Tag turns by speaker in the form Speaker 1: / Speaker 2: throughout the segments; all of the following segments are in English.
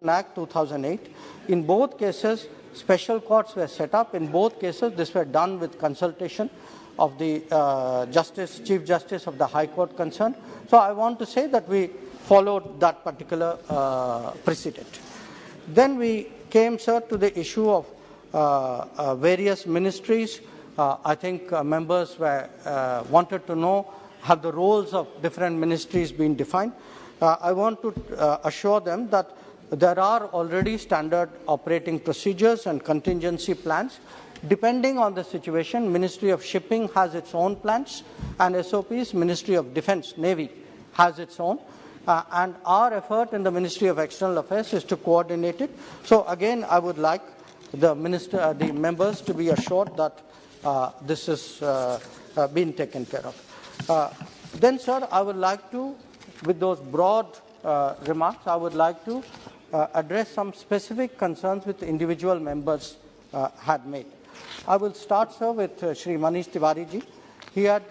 Speaker 1: Act 2008. In both cases, special courts were set up. In both cases, this were done with consultation of the Chief Justice of the High Court concerned. So I want to say that we followed that particular precedent. Then we came, sir, to the issue of various ministries. I think members wanted to know, have the roles of different ministries been defined? I want to assure them that there are already standard operating procedures and contingency plans. Depending on the situation, Ministry of Shipping has its own plans and SOPs. Ministry of Defence, Navy has its own. And our effort in the Ministry of External Affairs is to coordinate it. So again, I would like the members to be assured that this is being taken care of. Then, sir, I would like to, with those broad remarks, I would like to address some specific concerns which individual members had made. I will start, sir, with Shri Manish Tiwari ji. He had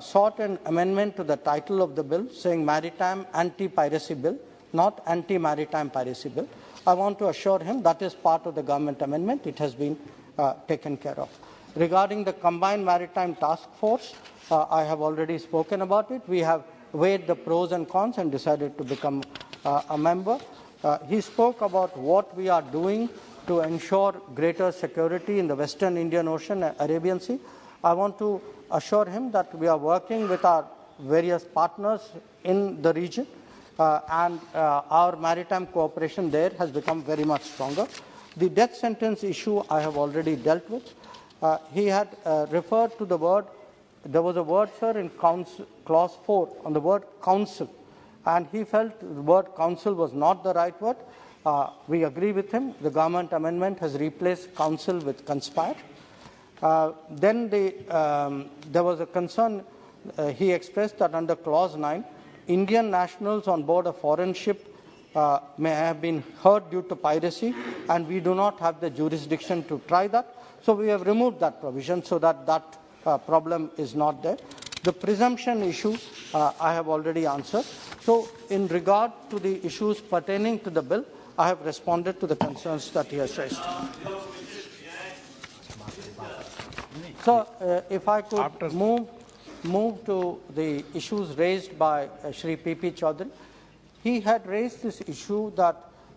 Speaker 1: sought an amendment to the title of the bill saying Maritime Anti-Piracy Bill, not Anti-Maritime Piracy Bill. I want to assure him that is part of the government amendment. It has been taken care of. Regarding the Combined Maritime Task Force, I have already spoken about it. We have weighed the pros and cons and decided to become a member. He spoke about what we are doing to ensure greater security in the Western Indian Ocean and Arabian Sea. I want to assure him that we are working with our various partners in the region and our maritime cooperation there has become very much stronger. The death sentence issue I have already dealt with. He had referred to the word, there was a word, sir, in clause 4 on the word counsel, and he felt the word counsel was not the right word. We agree with him. The government amendment has replaced counsel with conspire. Then there was a concern he expressed that under clause 9, Indian nationals on board a foreign ship may have been hurt due to piracy, and we do not have the jurisdiction to try that. So we have removed that provision so that that problem is not there. The presumption issue I have already answered. So in regard to the issues pertaining to the bill, I have responded to the concerns that he has raised. So if I could move to the issues raised by Shri P.P. Chaudhary. He had raised this issue that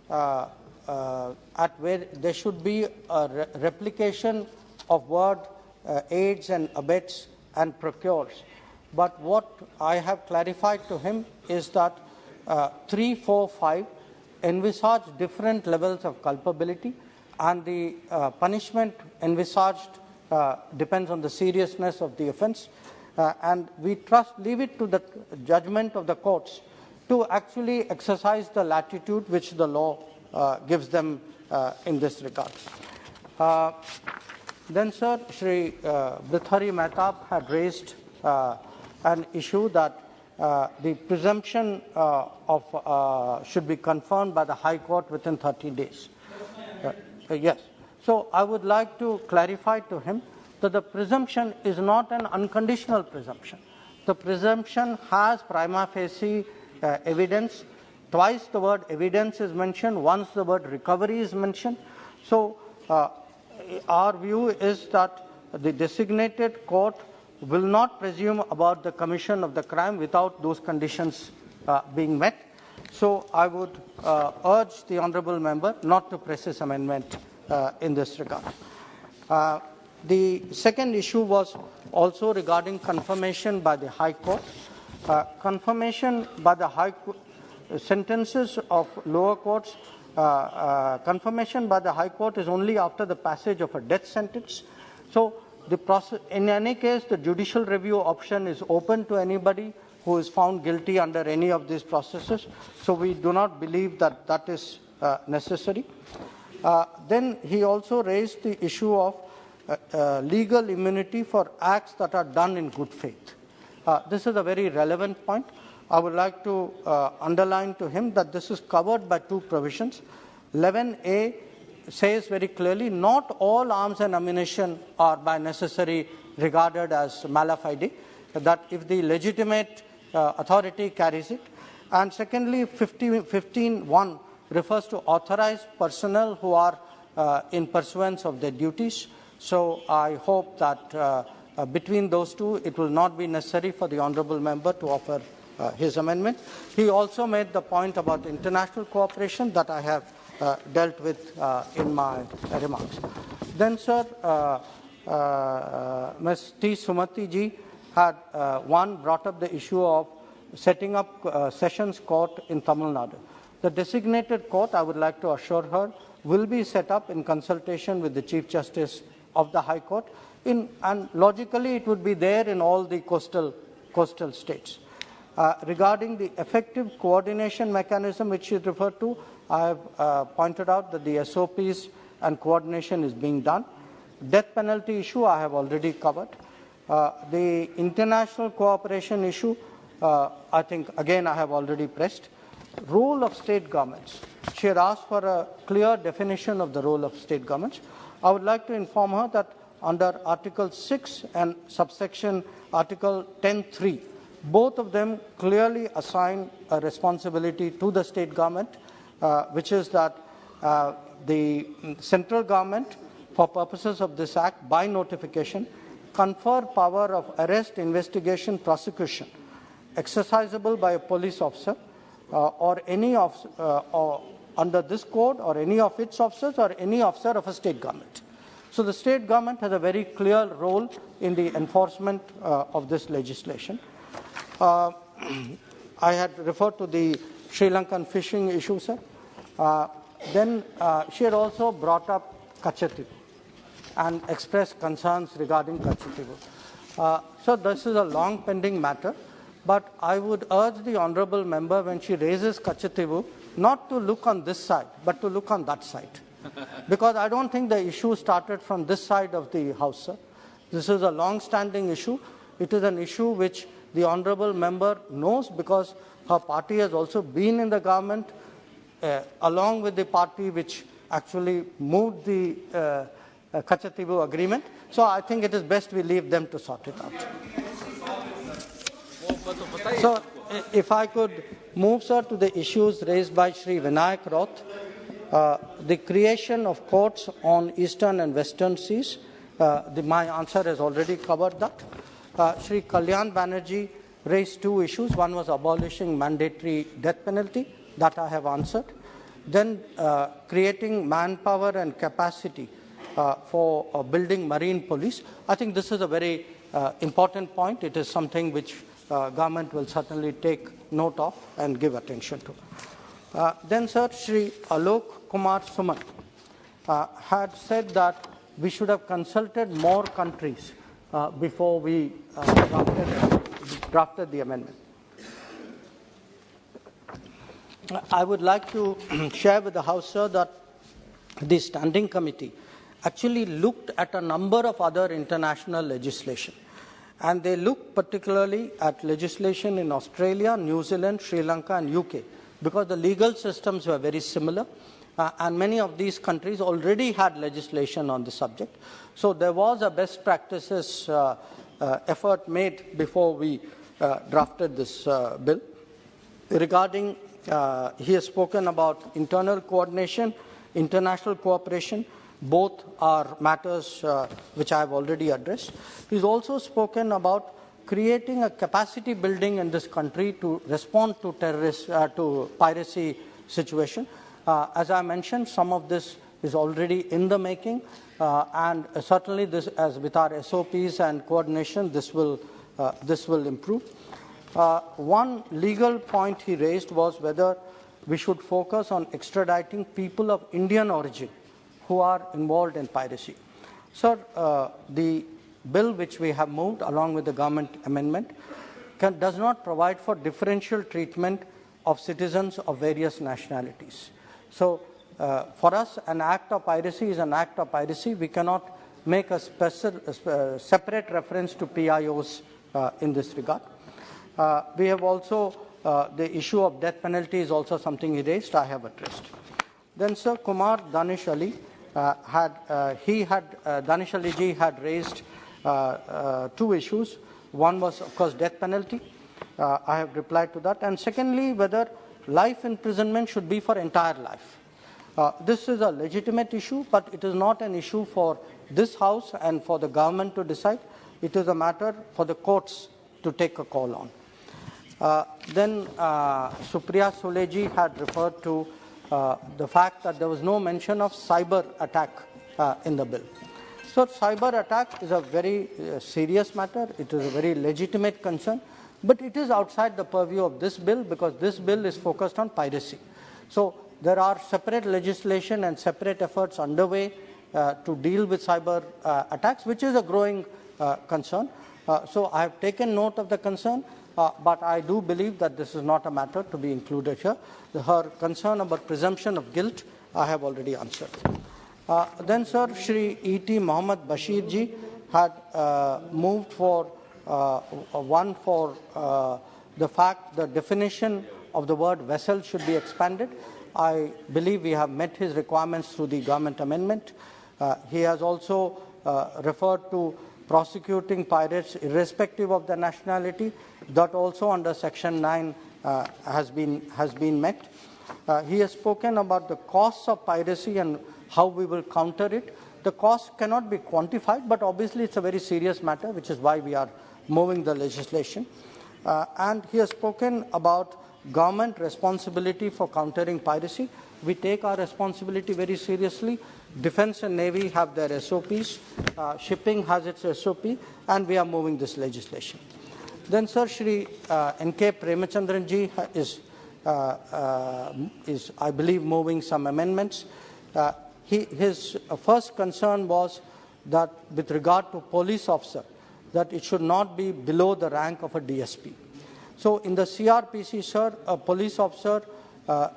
Speaker 1: at where there should be a replication of word aids and abets and procures. But what I have clarified to him is that 3, 4, 5 envisage different levels of culpability, and the punishment envisaged depends on the seriousness of the offence, and we leave it to the judgment of the courts to actually exercise the latitude which the law gives them in this regard. Then, sir, Shri Brithari Mehtab had raised an issue that the presumption should be confirmed by the High Court within 30 days. Yes. So I would like to clarify to him that the presumption is not an unconditional presumption. The presumption has prima facie evidence. Twice the word evidence is mentioned, once the word recovery is mentioned. So our view is that the designated court will not presume about the commission of the crime without those conditions being met. So I would urge the honourable member not to press his amendment in this regard. The second issue was also regarding confirmation by the High Court. Confirmation by the High Court, sentences of lower courts, confirmation by the High Court is only after the passage of a death sentence. So the process, in any case, the judicial review option is open to anybody who is found guilty under any of these processes. So we do not believe that that is necessary. Then he also raised the issue of legal immunity for acts that are done in good faith. This is a very relevant point. I would like to underline to him that this is covered by two provisions. 11A says very clearly not all arms and ammunition are by necessary regarded as mala fide, that if the legitimate authority carries it. And secondly, 15.1 refers to authorized personnel who are in pursuance of their duties. So I hope that between those two, it will not be necessary for the honourable member to offer his amendment. He also made the point about international cooperation that I have dealt with in my remarks. Then, sir, Ms. T. Sumati ji had brought up the issue of setting up Sessions Court in Tamil Nadu. The designated court, I would like to assure her, will be set up in consultation with the Chief Justice of the High Court, and logically it would be there in all the coastal states. Regarding the effective coordination mechanism which she referred to, I have pointed out that the SOPs and coordination is being done. Death penalty issue I have already covered. The international cooperation issue, I think again I have already pressed. Role of state governments. She had asked for a clear definition of the role of state governments. I would like to inform her that under Article 6 and subsection Article 10(3), both of them clearly assign a responsibility to the state government, which is that the central government, for purposes of this Act, by notification, confer power of arrest, investigation, prosecution, exercisable by a police officer or any under this code, or any of its officers, or any officer of a state government. So the state government has a very clear role in the enforcement of this legislation. I had referred to the Sri Lankan fishing issue, sir. Then she had also brought up Kachativu and expressed concerns regarding Kachativu. So this is a long pending matter, but I would urge the honourable member, when she raises Kachativu, not to look on this side, but to look on that side. Because I don't think the issue started from this side of the House, sir. This is a long-standing issue. It is an issue which the honourable member knows, because her party has also been in the government along with the party which actually moved the Kachativu agreement. So I think it is best we leave them to sort it out. So if I could move, sir, to the issues raised by Shri Vinayak Roth. The creation of courts on eastern and western seas, my answer has already covered that. Shri Kalyan Banerjee raised two issues. One was abolishing mandatory death penalty, that I have answered. Then creating manpower and capacity for building marine police. I think this is a very important point. It is something which government will certainly take note of and give attention to. Then, sir, Shri Alok Kumar Suman had said that we should have consulted more countries before we drafted the amendment. I would like to share with the House, sir, that the Standing Committee actually looked at a number of other international legislation. And they looked particularly at legislation in Australia, New Zealand, Sri Lanka and UK, because the legal systems were very similar. And many of these countries already had legislation on the subject. So there was a best practices effort made before we drafted this bill. Regarding, he has spoken about internal coordination, international cooperation. Both are matters which I have already addressed. He's also spoken about creating a capacity building in this country to respond to to piracy situation. As I mentioned, some of this is already in the making, and certainly this, as with our SOPs and coordination, this will improve. One legal point he raised was whether we should focus on extraditing people of Indian origin who are involved in piracy. Sir, the bill which we have moved along with the government amendment does not provide for differential treatment of citizens of various nationalities. So for us, an act of piracy is an act of piracy. We cannot make a separate reference to PIOs in this regard. We have also, the issue of death penalty is also something he raised, I have addressed. Then Sir Kumar Danish Ali Danish Ali ji had raised two issues. One was, of course, death penalty. I have replied to that. And secondly, whether life imprisonment should be for entire life. This is a legitimate issue, but it is not an issue for this House and for the government to decide. It is a matter for the courts to take a call on. Then Supriya Suleji had referred to the fact that there was no mention of cyber attack in the bill. So cyber attack is a very serious matter. It is a very legitimate concern, but it is outside the purview of this bill because this bill is focused on piracy. So there are separate legislation and separate efforts underway to deal with cyber attacks, which is a growing concern. So I have taken note of the concern, but I do believe that this is not a matter to be included here. Her concern about presumption of guilt, I have already answered. Then, sir, Shri E.T. Mohammed Bashir ji had moved for one for the fact the definition of the word vessel should be expanded. I believe we have met his requirements through the government amendment. He has also referred to prosecuting pirates irrespective of their nationality. That also under Section 9 has been met. He has spoken about the costs of piracy and how we will counter it. The cost cannot be quantified, but obviously it's a very serious matter, which is why we are moving the legislation. And he has spoken about government responsibility for countering piracy. We take our responsibility very seriously. Defense and Navy have their SOPs. Shipping has its SOP, and we are moving this legislation. Then, sir, Shri N.K. Premachandran ji is, I believe, moving some amendments. His first concern was that with regard to police officer, that it should not be below the rank of a DSP. So in the CRPC, sir, a police officer,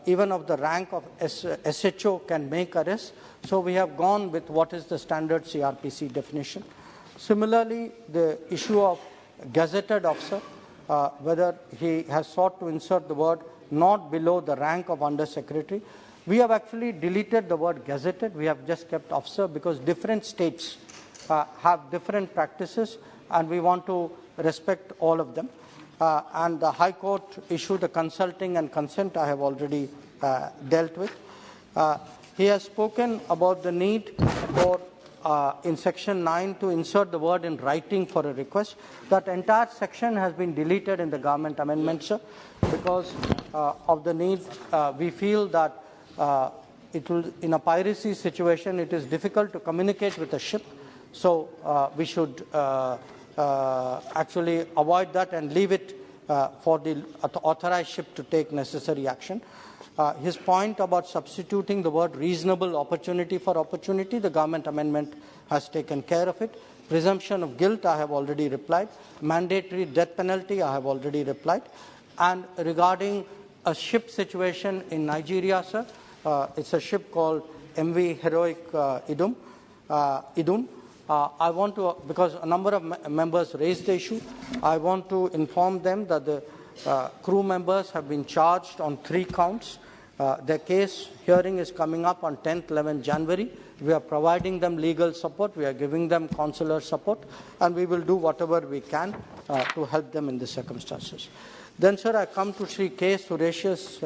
Speaker 1: even of the rank of SHO, can make arrest. So we have gone with what is the standard CRPC definition. Similarly, the issue of gazetted officer, whether he has sought to insert the word not below the rank of under secretary. We have actually deleted the word gazetted. We have just kept officer because different states have different practices and we want to respect all of them. And the High Court issued a consulting and consent I have already dealt with. He has spoken about the need for in Section 9 to insert the word in writing for a request. That entire section has been deleted in the government amendment, sir, because of the need. We feel that it will, in a piracy situation, it is difficult to communicate with a ship. So we should actually avoid that and leave it for the authorized ship to take necessary action. His point about substituting the word reasonable opportunity for opportunity, the government amendment has taken care of it. Presumption of guilt, I have already replied. Mandatory death penalty, I have already replied. And regarding a ship situation in Nigeria, sir, it's a ship called MV Heroic Idun. I want to, because a number of members raised the issue, I want to inform them that the crew members have been charged on 3 counts. Their case hearing is coming up on 10th, 11th January. We are providing them legal support. We are giving them consular support. And we will do whatever we can to help them in the circumstances. Then, sir, I come to Sri K. Suresh's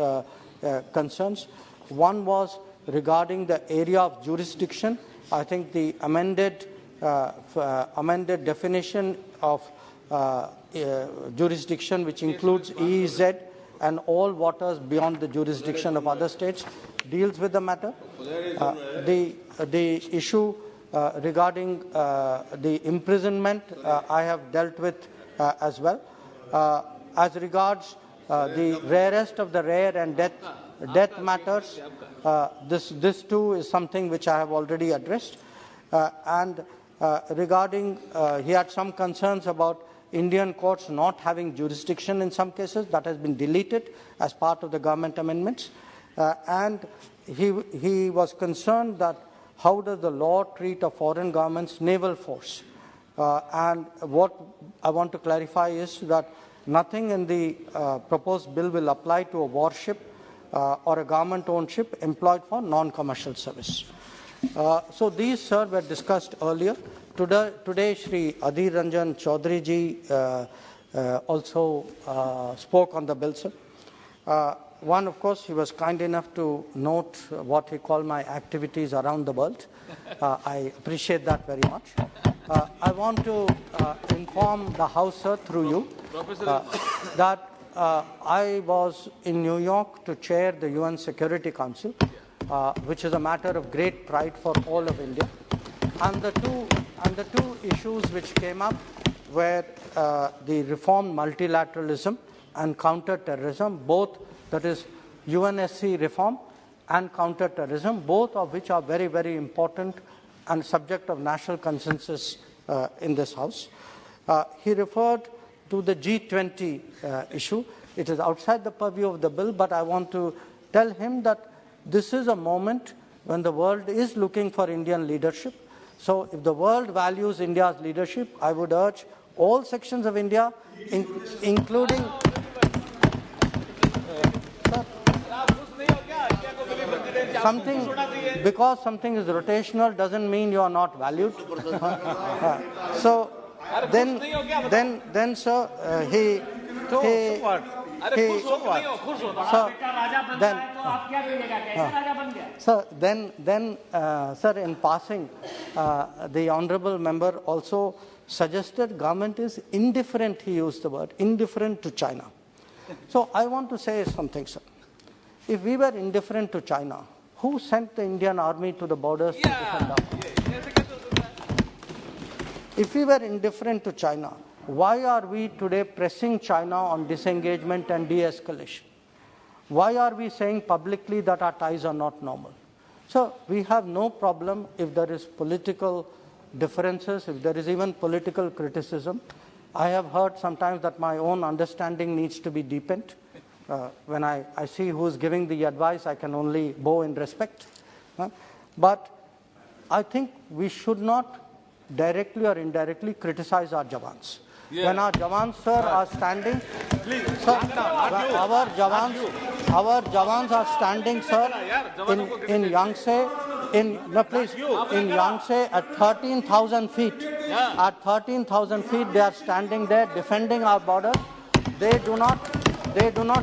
Speaker 1: concerns. One was regarding the area of jurisdiction. I think the amended definition of jurisdiction, which includes EEZ and all waters beyond the jurisdiction of other states, deals with the matter. The issue regarding the imprisonment, I have dealt with as well. As regards the rarest of the rare and death matters, this too is something which I have already addressed. And regarding, he had some concerns about Indian courts not having jurisdiction in some cases. That has been deleted as part of the government amendments. And he was concerned that how does the law treat a foreign government's naval force? And what I want to clarify is that nothing in the proposed bill will apply to a warship or a government-owned ship employed for non-commercial service. So these, sir, were discussed earlier. Today Shri Adhir Ranjan Chaudhary ji also spoke on the bill, sir. One, of course, he was kind enough to note what he called my activities around the world. I appreciate that very much. I want to inform the House, sir, through you, that I was in New York to chair the UN Security Council, which is a matter of great pride for all of India. And the two issues which came up were the reformed multilateralism and counter-terrorism, both, that is UNSC reform and counter-terrorism, both of which are very, very important and subject of national consensus in this House. He referred to the G20 issue. It is outside the purview of the bill, but I want to tell him that this is a moment when the world is looking for Indian leadership. So if the world values India's leadership, I would urge all sections of India, including... because something is rotational doesn't mean you are not valued. So then sir, sir, in passing, the honourable member also suggested government is indifferent, he used the word, indifferent to China. So I want to say something, sir. If we were indifferent to China, who sent the Indian army to the borders to defend us? If we were indifferent to China, why are we today pressing China on disengagement and de-escalation? Why are we saying publicly that our ties are not normal? So we have no problem if there is political differences, if there is even political criticism. I have heard sometimes that my own understanding needs to be deepened. When I see who is giving the advice, I can only bow in respect. But I think we should not directly or indirectly criticize our Jawans. Yeah. When our Jawans, sir, are standing, sir, our Jawans are standing, sir, in Yangtze, in Yangtze at 13,000 feet. Yeah. At 13,000 feet, they are standing there defending our border. They do not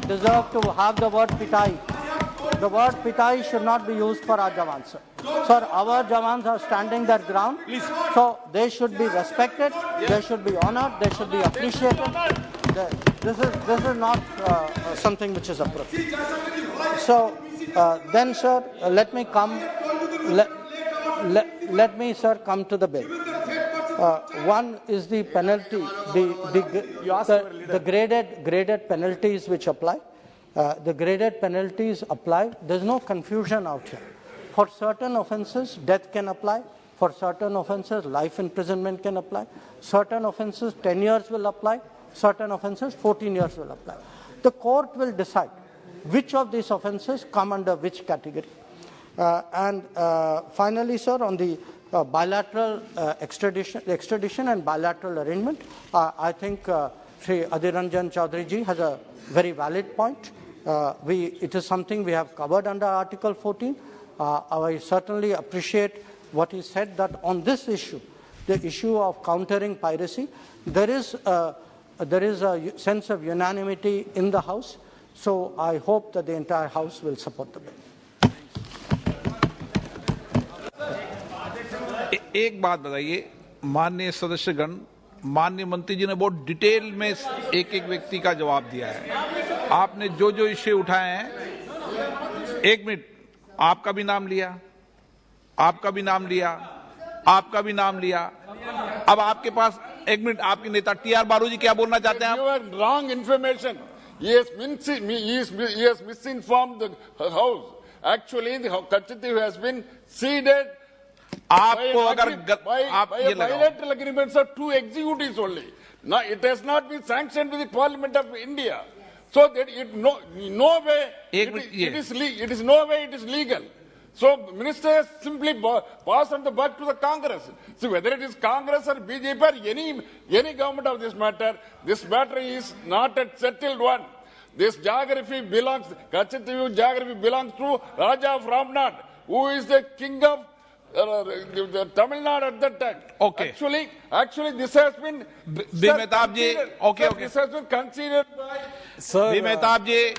Speaker 1: deserve to have the word pitai. The word pitai should not be used for our Jawans, sir. Sir, our Jawans are standing their ground, so they should be respected, they should be honored, they should be appreciated. This is not something which is appropriate. So then, sir, let me come sir, come to the bill. One is the penalty, the graded penalties which apply. The graded penalties apply. There's no confusion out here. For certain offences, death can apply. For certain offences, life imprisonment can apply. Certain offences, 10 years will apply. Certain offences, 14 years will apply. The court will decide which of these offences come under which category. And finally, sir, on the bilateral extradition and bilateral arrangement, I think Sri Adhiranjan Chaudhary ji has a very valid point. It is something we have covered under Article 14. I certainly appreciate what he said, that on this issue, the issue of countering piracy, there is a sense of unanimity in the House. So I hope that the entire House will support the bill.
Speaker 2: एक बात बताइए, माननीय सदस्यगण, माननीय मंत्री जी ने बहुत detail में एक एक व्यक्ति का जवाब दिया है। आपने जो जो इश्यू उठाए हैं, एक मिनट, आपका भी नाम लिया, आपका भी नाम लिया, आपका भी नाम लिया। अब आपके पास एक मिनट, आपके नेता टी.आर. बालू जी क्या बोलना चाहते हैं?
Speaker 3: You have wrong information. He has misinformed the House. Actually, the Kachiti has been ceded.
Speaker 2: आपको अगर आप
Speaker 3: by bilateral agreements of two executives only. Now it has not been sanctioned with the Parliament of India. So that no way it is legal. So ministers simply pass on the buck to the Congress. So whether it is Congress or BJP or any government of this matter is not a settled one. This geography belongs, Kachitivu geography belongs to Raja of Ramnad, who is the king of Tamil Nadu at that time.
Speaker 2: Okay.
Speaker 3: Actually, this has been.
Speaker 2: Mehtab ji, okay.
Speaker 3: This has been considered by.
Speaker 2: Sir, Mehtab ji,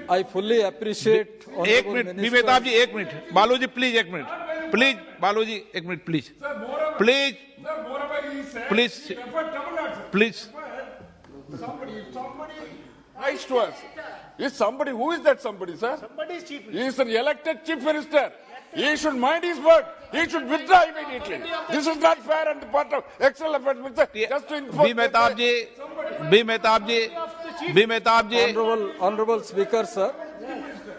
Speaker 4: I fully appreciate.
Speaker 2: एक minute Mehtab जी, एक minute बालू जी, please एक minute, please बालू जी एक minute, please please please please.
Speaker 3: Somebody writes to us. Is somebody, who is that somebody, sir?
Speaker 5: Somebody is chief minister.
Speaker 3: He is an elected chief minister. He should mind his word. He should withdraw immediately. This is not fair on the part of external affairs minister. Just to inform.
Speaker 2: B Mehtab ji.
Speaker 4: Honorable Speaker, sir,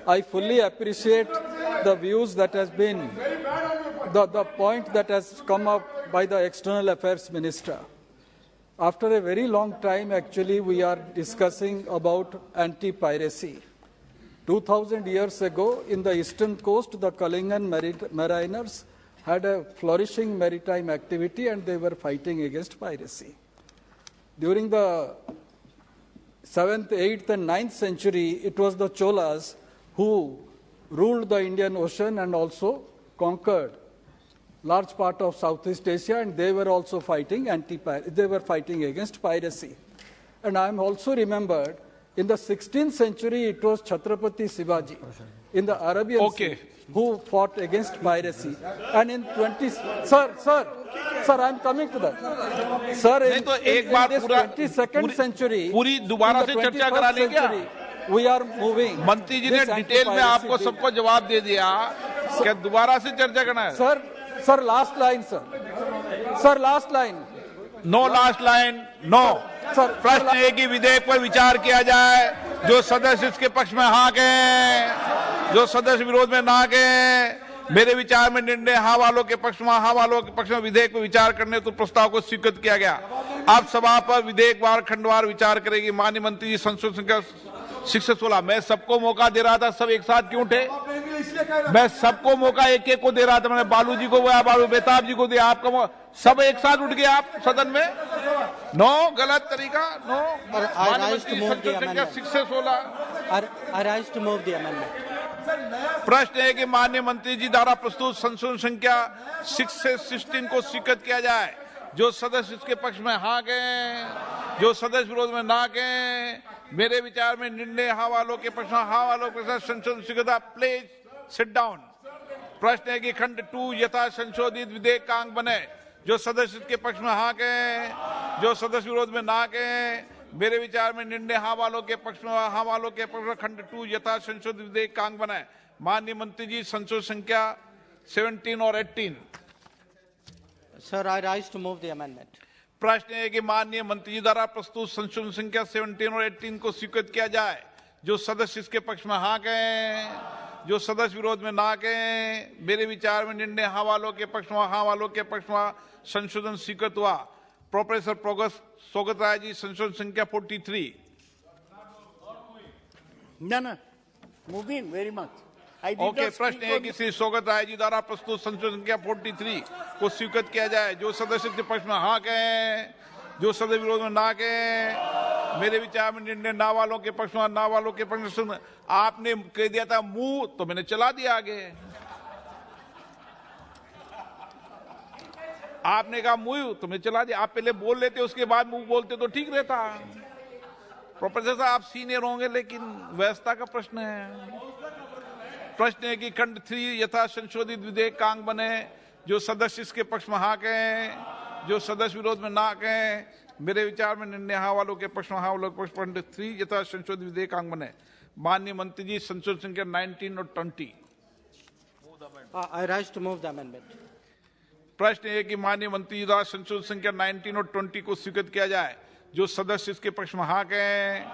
Speaker 4: I fully appreciate the views that has been, the point that has come up by the External Affairs Minister. After a very long time, actually, we are discussing about anti-piracy. 2000 years ago, in the eastern coast, the Kalingan mariners had a flourishing maritime activity and they were fighting against piracy. During the 7th, 8th and 9th century, it was the Cholas who ruled the Indian Ocean and also conquered large part of Southeast Asia, and they were also fighting against piracy. And I am also remembered in the 16th century it was Chhatrapati Shivaji in the Arabian Sea who fought against piracy. And in Sir, I am coming to that. Sir, in this 22nd century,
Speaker 2: पूरी दोबारा से चर्चा करा लें क्या?
Speaker 4: We are moving.
Speaker 2: मंत्री जी ने detail में आपको सबको जवाब दे दिया, क्या दोबारा से चर्चा करना है?
Speaker 4: Sir, last line, sir. Sir, last line.
Speaker 2: No last line, no. प्रश्न है कि विधेयक पर विचार किया जाए, जो सदस्य इसके पक्ष में हाँ कहें, जो सदस्य विरोध में ना कहें. मेरे विचार में निर्णय हाँ वालों के पक्ष में विधेयक पर विचार करने तो प्रस्ताव को स्वीकृत किया गया. अब सभा पर विधेयकवार खंडवार विचार करेगी. माननीय मंत्री जी, संसद संख्या 616. मैं सबको मौका दे रहा था, सब एक साथ क्यों उठे? मैं सबको मौका एक एक को दे रहा था. मैंने बालू जी को बोला, बालू मेहताब जी को दिया, आपका सब एक साथ उठ गए आप सदन में. नो, गलत तरीका, नो. प्रश्न है कि माननीय मंत्री जी द्वारा प्रस्तुत संशोधन संख्या 6 से 16 को स्वीकृत किया जाए. जो सदस्य इसके पक्ष में हाँ कहें, जो सदस्य विरोध में ना कहें. मेरे विचार में निर्णय हाँ वालों के पक्ष में हाँ वालों के साथ संशोधन स्वीकृत. Please sit down. प्रश्न है कि खंड 2 यथा संशोधित विधेयक का अंग बने. जो सदस्य इसके पक्ष में हाँ कहें, जो सदस्य विरोध में ना कहें. मेरे विचार में निर्णय हाँ वालों के पक्ष में हाँ वालों के पक्ष में खंड 2 यथा संशोधित विधेयक का अंग बने. माननीय मंत्री जी, संशोधन संख्या 17 और 18.
Speaker 1: Sir, I rise to move the amendment.
Speaker 2: प्रश्न है कि माननीय मंत्री जी द्वारा प्रस्तुत संशोधन संख्या 17 और 18 को स्वीकृत किया जाए. जो सदस्य इसके पक्ष में हाँ कहें, जो सदस्य विरोध में ना कहें. मेरे विचार में निर्णय हाँ वालों के पक्ष में हाँ वालों के पक्ष में संशोधन स्वीकृत हुआ. प्रोफेसर सोगत राय जी, संशोधन संख्या 43.
Speaker 5: No, moving very much.
Speaker 2: Okay. प्रश्न है कि श्री सोगत राय जी द्वारा प्रस्तुत संशोधन संख्या 43 को स्वीकृत किया जाए. जो सदस्य के पक्ष में हाँ कहें, जो सदस्य विरोध में ना कहें. मेरे विचार में निर्णय ना वालों के पक्ष में ना वालों के पक्ष में. आपने कह दिया था मुंह, तो मैंने चला दिया आगे. आपने कहा मुंह, तो मैं चला दिया. आप पहले बोल लेते, उसके बाद मुंह बोलते तो ठीक रहता. प्रोफेसर साहब, आप सीनियर होंगे, लेकिन व्यवस्था का प्रश्न है. प्रश्न है कि खंड 3 यथा संशोधित विधेयक का अंग बने. जो सदस्य इसके पक्ष में हाँ कहें, जो सदस्य विरोध में ना कहें. मेरे विचार में निर्णय हाँ वालों के पक्ष में हाँ वालों के पक्ष. खंड 3 यथा संशोधित विधेयक का अंग बने. माननीय मंत्री जी, संशोधन संख्या 19 और 20.
Speaker 1: I rise to move the amendment.
Speaker 2: प्रश्न है कि माननीय मंत्री जी द्वारा संशोधन संख्या 19 और 20 को स्वीकृत किया जाए. जो सदस्य इसके पक्ष में हाँ कहें,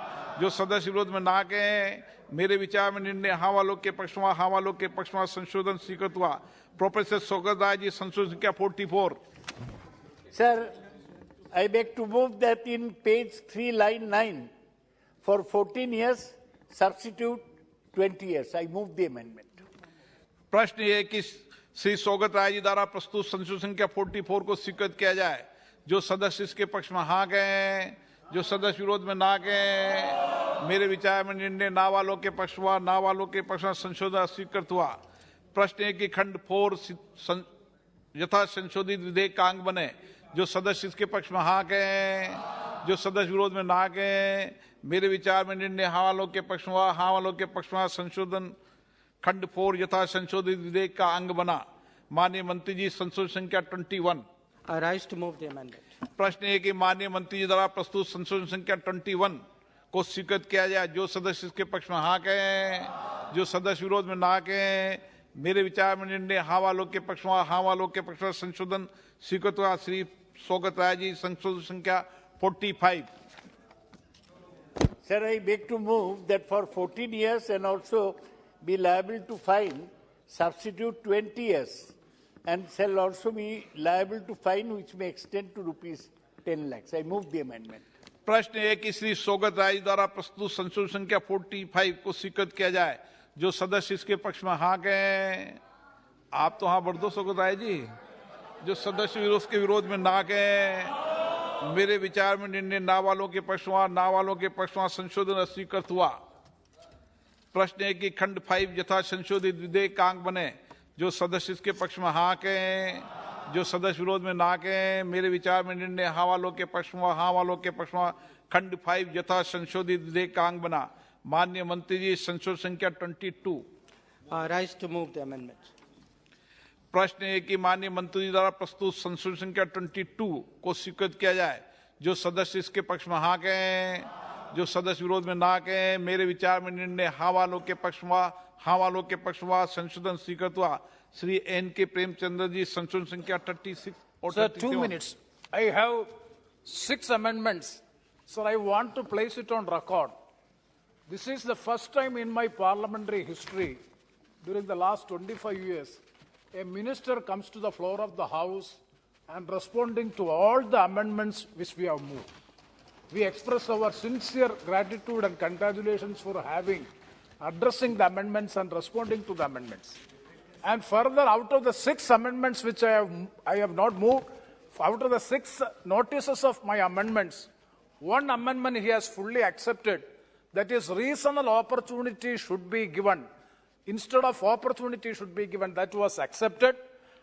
Speaker 2: जो सदस्य विरोध में ना कहें. मेरे विचार में निर्णय हाँ वालों के पक्ष में हाँ वालों के पक्ष में संशोधन स्वीकृत हुआ. प्रोफेसर सोगत राय जी, संशोधन संख्या 44.
Speaker 5: Sir, I beg to move that in page 3, line 9, for 14 years, substitute 20 years. I move the amendment.
Speaker 2: प्रश्न ये है कि श्री सोगत राय जी द्वारा प्रस्तुत संशोधन संख्या 44 को स्वीकृत किया जाए. जो सदस्य इसके पक्ष में हाँ कहें, जो सदस्य विरोध में ना कहें. मेरे विचार में निर्णय ना वालों के पक्ष में ना वालों के पक्ष में संशोधन स्वीकृत हुआ. प्रश्न है कि खंड 4 यथा संशोधित विधेयक का अंग बने. जो सदस्य इसके पक्ष में हाँ कहें, जो सदस्य विरोध में ना गए, मेरे विचार में निर्णय हाँ वालों के पक्ष में हुआ, हाँ वालों के पक्ष में संशोधन खंड 4 यथा संशोधित विधेयक का अंग बना। माननीय मंत्री जी, संशोधन संख्या 21।
Speaker 1: I rise to move the amendment.
Speaker 2: प्रश्न है कि माननीय मंत्री जी द्वारा प्रस्तुत संशोधन संख्या 21 को स्वीकृत किया जाए। जो सदस्य इसके पक्ष में हाँ कहें, जो सदस्य विरोध में ना कहें, मेरे विचार में निर्णय हाँ वालों के पक्ष में, हाँ वालों के पक्ष में संशोधन स्वीकृत हुआ। श्री स्वागत राय जी, संशोधन संख्या 45।
Speaker 5: Sir, I beg to move that for 14 years and also be liable to fine, substitute 20 years, and shall also be liable to fine which may extend to rupees 10 lakhs. I move the amendment.
Speaker 2: प्रश्न है कि श्री स्वागत राय द्वारा प्रस्तुत संशोधन संख्या 45 को स्वीकृत किया जाए। जो सदस्य इसके पक्ष में हाँ कहें, आप तो हाँ बढ़ दो स्वागत राय जी। जो सदस्य के विरोध में ना कहें, मेरे विचार में निर्णय ना वालों के पक्ष में, ना वालों के पक्ष में संशोधन अस्वीकृत हुआ। प्रश्न है कि खंड 5 यथा संशोधित विधेयक का अंग बने। जो सदस्य इसके पक्ष में हाँ कहें, जो सदस्य विरोध में ना कहें, मेरे विचार में निर्णय हाँ वालों के पक्ष में, हाँ वालों के पक्ष में खंड 5 यथा संशोधित विधेयक का अंग बना। माननीय मंत्री जी, संशोधन संख्या 22।
Speaker 1: Rise to move the amendment.
Speaker 2: प्रश्न है कि माननीय मंत्री जी द्वारा प्रस्तुत संशोधन संख्या 22 को स्वीकृत किया जाए। जो सदस्य इसके पक्ष में हाँ कहें, जो सदस्य विरोध में ना कहें, मेरे विचार में निर्णय हाँ वालों के पक्ष में, हाँ वालों के पक्ष में संशोधन स्वीकृत हुआ। श्री N.K. प्रेमचंद्र जी, संशोधन संख्या 36 और
Speaker 6: Sir, 2 minutes. I have 6 amendments. Sir, I want to place it on record. This is the first time in my parliamentary history, during the last 25 years, a minister comes to the floor of the House and responding to all the amendments which we have moved. We express our sincere gratitude and congratulations for addressing the amendments and responding to the amendments. And further, out of the 6 amendments which I have not moved, out of the 6 notices of my amendments, 1 amendment he has fully accepted, that is reasonable opportunity should be given. Instead of opportunity should be given, that was accepted.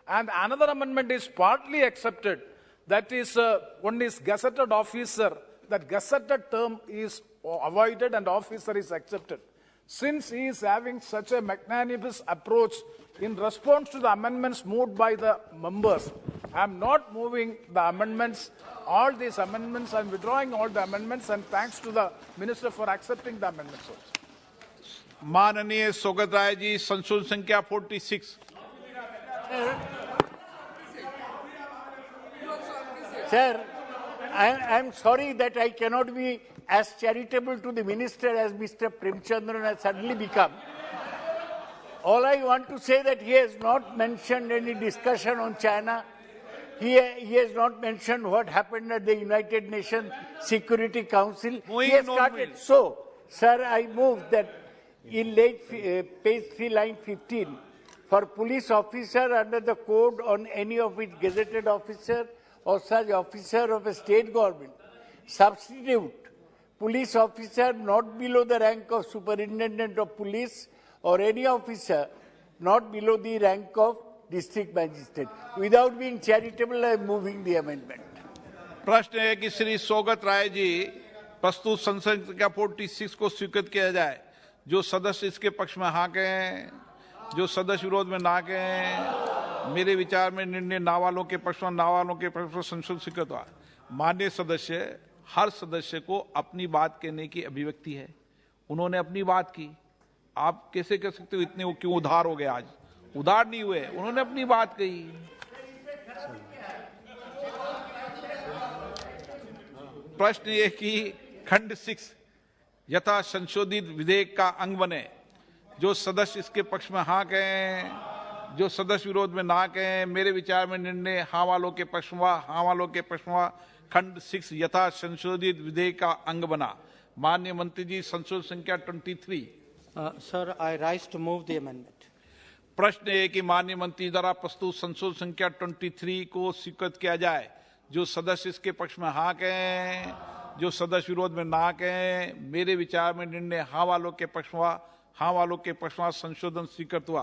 Speaker 6: And another amendment is partly accepted, that is one is gazetted officer, that gazetted term is avoided and officer is accepted. Since he is having such a magnanimous approach in response to the amendments moved by the members, I am not moving the amendments, all these amendments, I am withdrawing all the amendments, and thanks to the Minister for accepting the amendments also.
Speaker 2: माननीय स्वागत राय जी, संशोधन संख्या 46।
Speaker 5: Sir, I am sorry that I cannot be as charitable to the minister as Mr. Premchandran has suddenly become. All I want to say that he has not mentioned any discussion on China. He has not mentioned what happened at the United Nations Security Council. He has started. So, sir, I move that in page 3, line 15, for police officer under the code on any of its gazetted officer or such officer of a state government, substitute police officer not below the rank of superintendent of police or any officer not below the rank of district magistrate. Without being charitable, I am moving the amendment.
Speaker 2: प्रश्न है कि श्री स्वागत राय जी प्रस्तुत संशोधन संख्या 46 को स्वीकृत किया जाए। जो सदस्य इसके पक्ष में हाँ कहें, जो सदस्य विरोध में ना कहें, मेरे विचार में निर्णय ना वालों के पक्ष में, ना वालों के पक्ष में संशोधन स्वीकृत हुआ। माननीय सदस्य, हर सदस्य को अपनी बात कहने की अभिव्यक्ति है। उन्होंने अपनी बात की। आप कैसे कह सकते हो इतने क्यों उधार हो गए? आज उधार नहीं हुए, उन्होंने अपनी बात कही। प्रश्न ये कि खंड 6 यथा संशोधित विधेयक का अंग बने। जो सदस्य इसके पक्ष में हाँ कहें, जो सदस्य विरोध में ना कहें, मेरे विचार में निर्णय हाँ वालों के पक्ष में, हाँ वालों के पक्ष में खंड 6 यथा संशोधित विधेयक का अंग बना। माननीय मंत्री जी, संशोधन संख्या 23।
Speaker 1: Sir, I rise to move the amendment.
Speaker 2: प्रश्न है कि माननीय मंत्री द्वारा प्रस्तुत संशोधन संख्या 23 को स्वीकृत किया जाए। जो सदस्य इसके पक्ष में हाँ कहें, जो सदस्य विरोध में ना कहें, मेरे विचार में निर्णय हाँ वालों के पक्ष में, हाँ वालों के पक्ष में संशोधन स्वीकृत हुआ।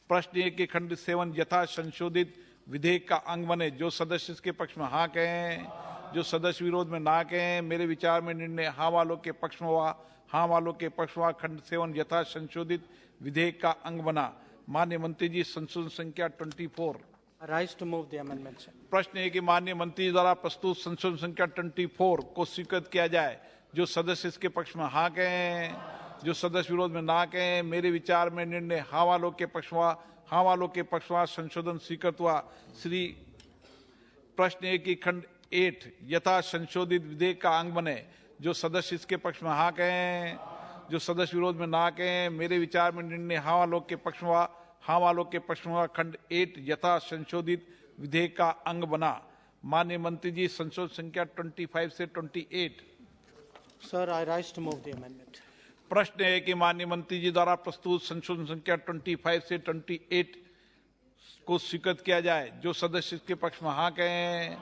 Speaker 2: प्रश्न है कि खंड 7 यथा संशोधित विधेयक का अंग बने। जो सदस्य इसके पक्ष में हाँ कहें, जो सदस्य विरोध में ना कहें। मेरे विचार में निर्णय हाँ वालों के पक्ष में हुआ। हाँ वालों के पक्ष में हुआ। खंड 7 यथा संशोधित विधेयक का अंग बना। माननीय मंत्री जी, संशोधन संख्या 24।
Speaker 1: Rise to move the amendment, sir.
Speaker 2: प्रश्न है कि माननीय मंत्री जी द्वारा प्रस्तुत संशोधन संख्या 24 को स्वीकृत किया जाए। जो सदस्य इसके पक्ष में हाँ कहें, जो सदस्य विरोध में ना कहें। मेरे विचार में निर्णय हाँ वालों के पक्ष में हुआ। हाँ वालों के पक्ष में संशोधन स्वीकृत हुआ। श्री प्रश्न है कि खंड 8 यथा संशोधित विधेयक का अंग बने। जो सदस्य इसके पक्ष में हाँ कहें, जो सदस्य विरोध में ना कहें। मेरे विचार में निर्णय हाँ वालों के पक्ष में हुआ। हाँ वालों के पक्ष में हुआ। खंड 8 यथा संशोधित विधेयक का अंग बना। माननीय मंत्री जी, संशोधन संख्या 25 से 28।
Speaker 1: Sir, I rise to move the amendment.
Speaker 2: प्रश्न है कि माननीय मंत्री जी द्वारा प्रस्तुत संशोधन संख्या 25 से 28 को स्वीकृत किया जाए। जो सदस्य इसके पक्ष में हाँ कहें,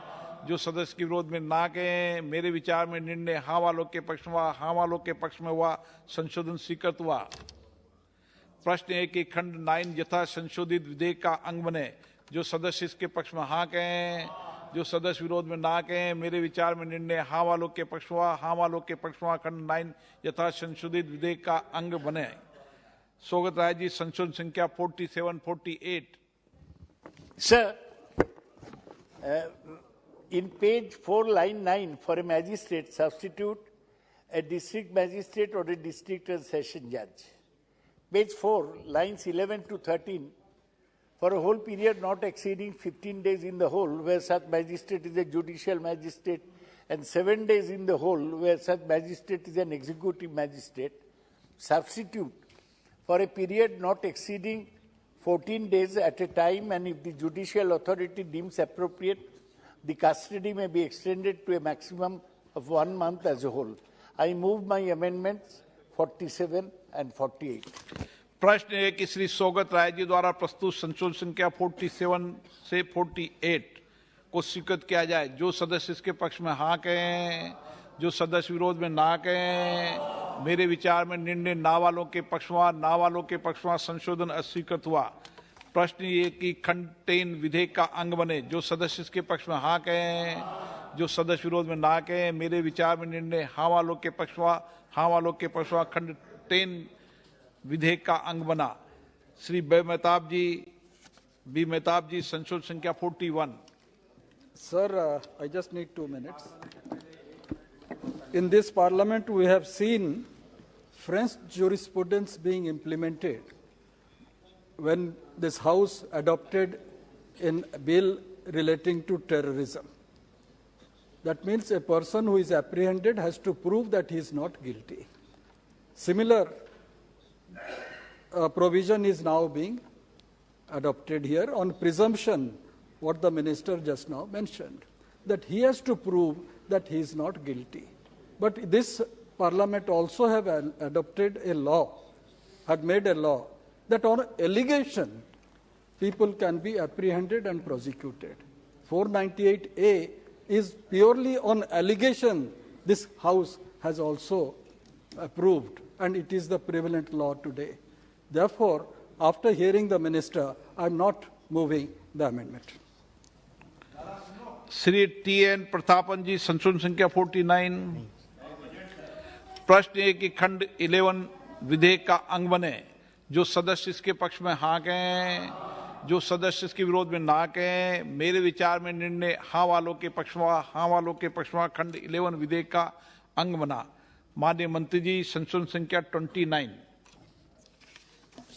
Speaker 2: जो सदस्य के विरोध में ना कहें। मेरे विचार में निर्णय हाँ वालों के पक्ष में हुआ। हाँ वालों के पक्ष में हुआ। संशोधन स्वीकृत हुआ। प्रश्न है कि खंड 9 यथा संशोधित विधेयक का अंग बने। जो सदस्य इसके पक्ष में हाँ कहें, जो सदस्य विरोध में ना कहें। मेरे विचार में निर्णय हाँ वालों के पक्ष में हुआ। हाँ वालों के पक्ष में हुआ। खंड 9 यथा संशोधित विधेयक का अंग बने। स्वागत राय जी, संशोधन संख्या 47-48।
Speaker 5: Sir, in page 4, line 9, for a magistrate, substitute a district magistrate or a district and session judge. Page 4, lines 11 to 13, for a whole period not exceeding 15 days in the whole, where such magistrate is a judicial magistrate, and 7 days in the whole, where such magistrate is an executive magistrate. Substitute for a period not exceeding 14 days at a time, and if the judicial authority deems appropriate, the custody may be extended to a maximum of 1 month as a whole. I move my amendments 47 and 48.
Speaker 2: प्रश्न है कि श्री स्वागत राय जी द्वारा प्रस्तुत संशोधन संख्या 47 से 48 को स्वीकृत किया जाए। जो सदस्य इसके पक्ष में हाँ कहें, जो सदस्य विरोध में ना कहें। मेरे विचार में निर्णय ना वालों के पक्ष में, ना वालों के पक्ष में संशोधन अस्वीकृत हुआ। प्रश्न ये कि खंड 10 विधेयक का अंग बने। जो सदस्य इसके पक्ष में हाँ कहें, जो सदस्य विरोध में ना कहें। मेरे विचार में निर्णय हाँ वालों के पक्ष में, हाँ वालों के पक्ष में खंड 10 विधेयक का अंग बना। श्री बी मेहताब जी, संशोधन संख्या 41।
Speaker 4: Sir, I just need 2 minutes. In this parliament, we have seen French jurisprudence being implemented when this house adopted a bill relating to terrorism. That means a person who is apprehended has to prove that he is not guilty. Similar provision is now being adopted here on presumption, what the minister just now mentioned, that he has to prove that he is not guilty. But this parliament also have adopted a law, had made a law that on allegation people can be apprehended and prosecuted. 498A is purely on allegation. This house has also approved, and it is the prevalent law today. Therefore, after hearing the minister, I am not moving the amendment.
Speaker 2: Shri T N. Prathapan ji, संशोधन संख्या 49। प्रश्न है कि खंड 11 विधेयक का अंग बने। जो सदस्य इसके पक्ष में हाँ कहें, जो सदस्य इसके विरोध में ना कहें। मेरे विचार में निर्णय हाँ वालों के पक्ष में, हाँ वालों के पक्ष में खंड 11 विधेयक का अंग बना। माननीय मंत्री जी, संशोधन संख्या 29।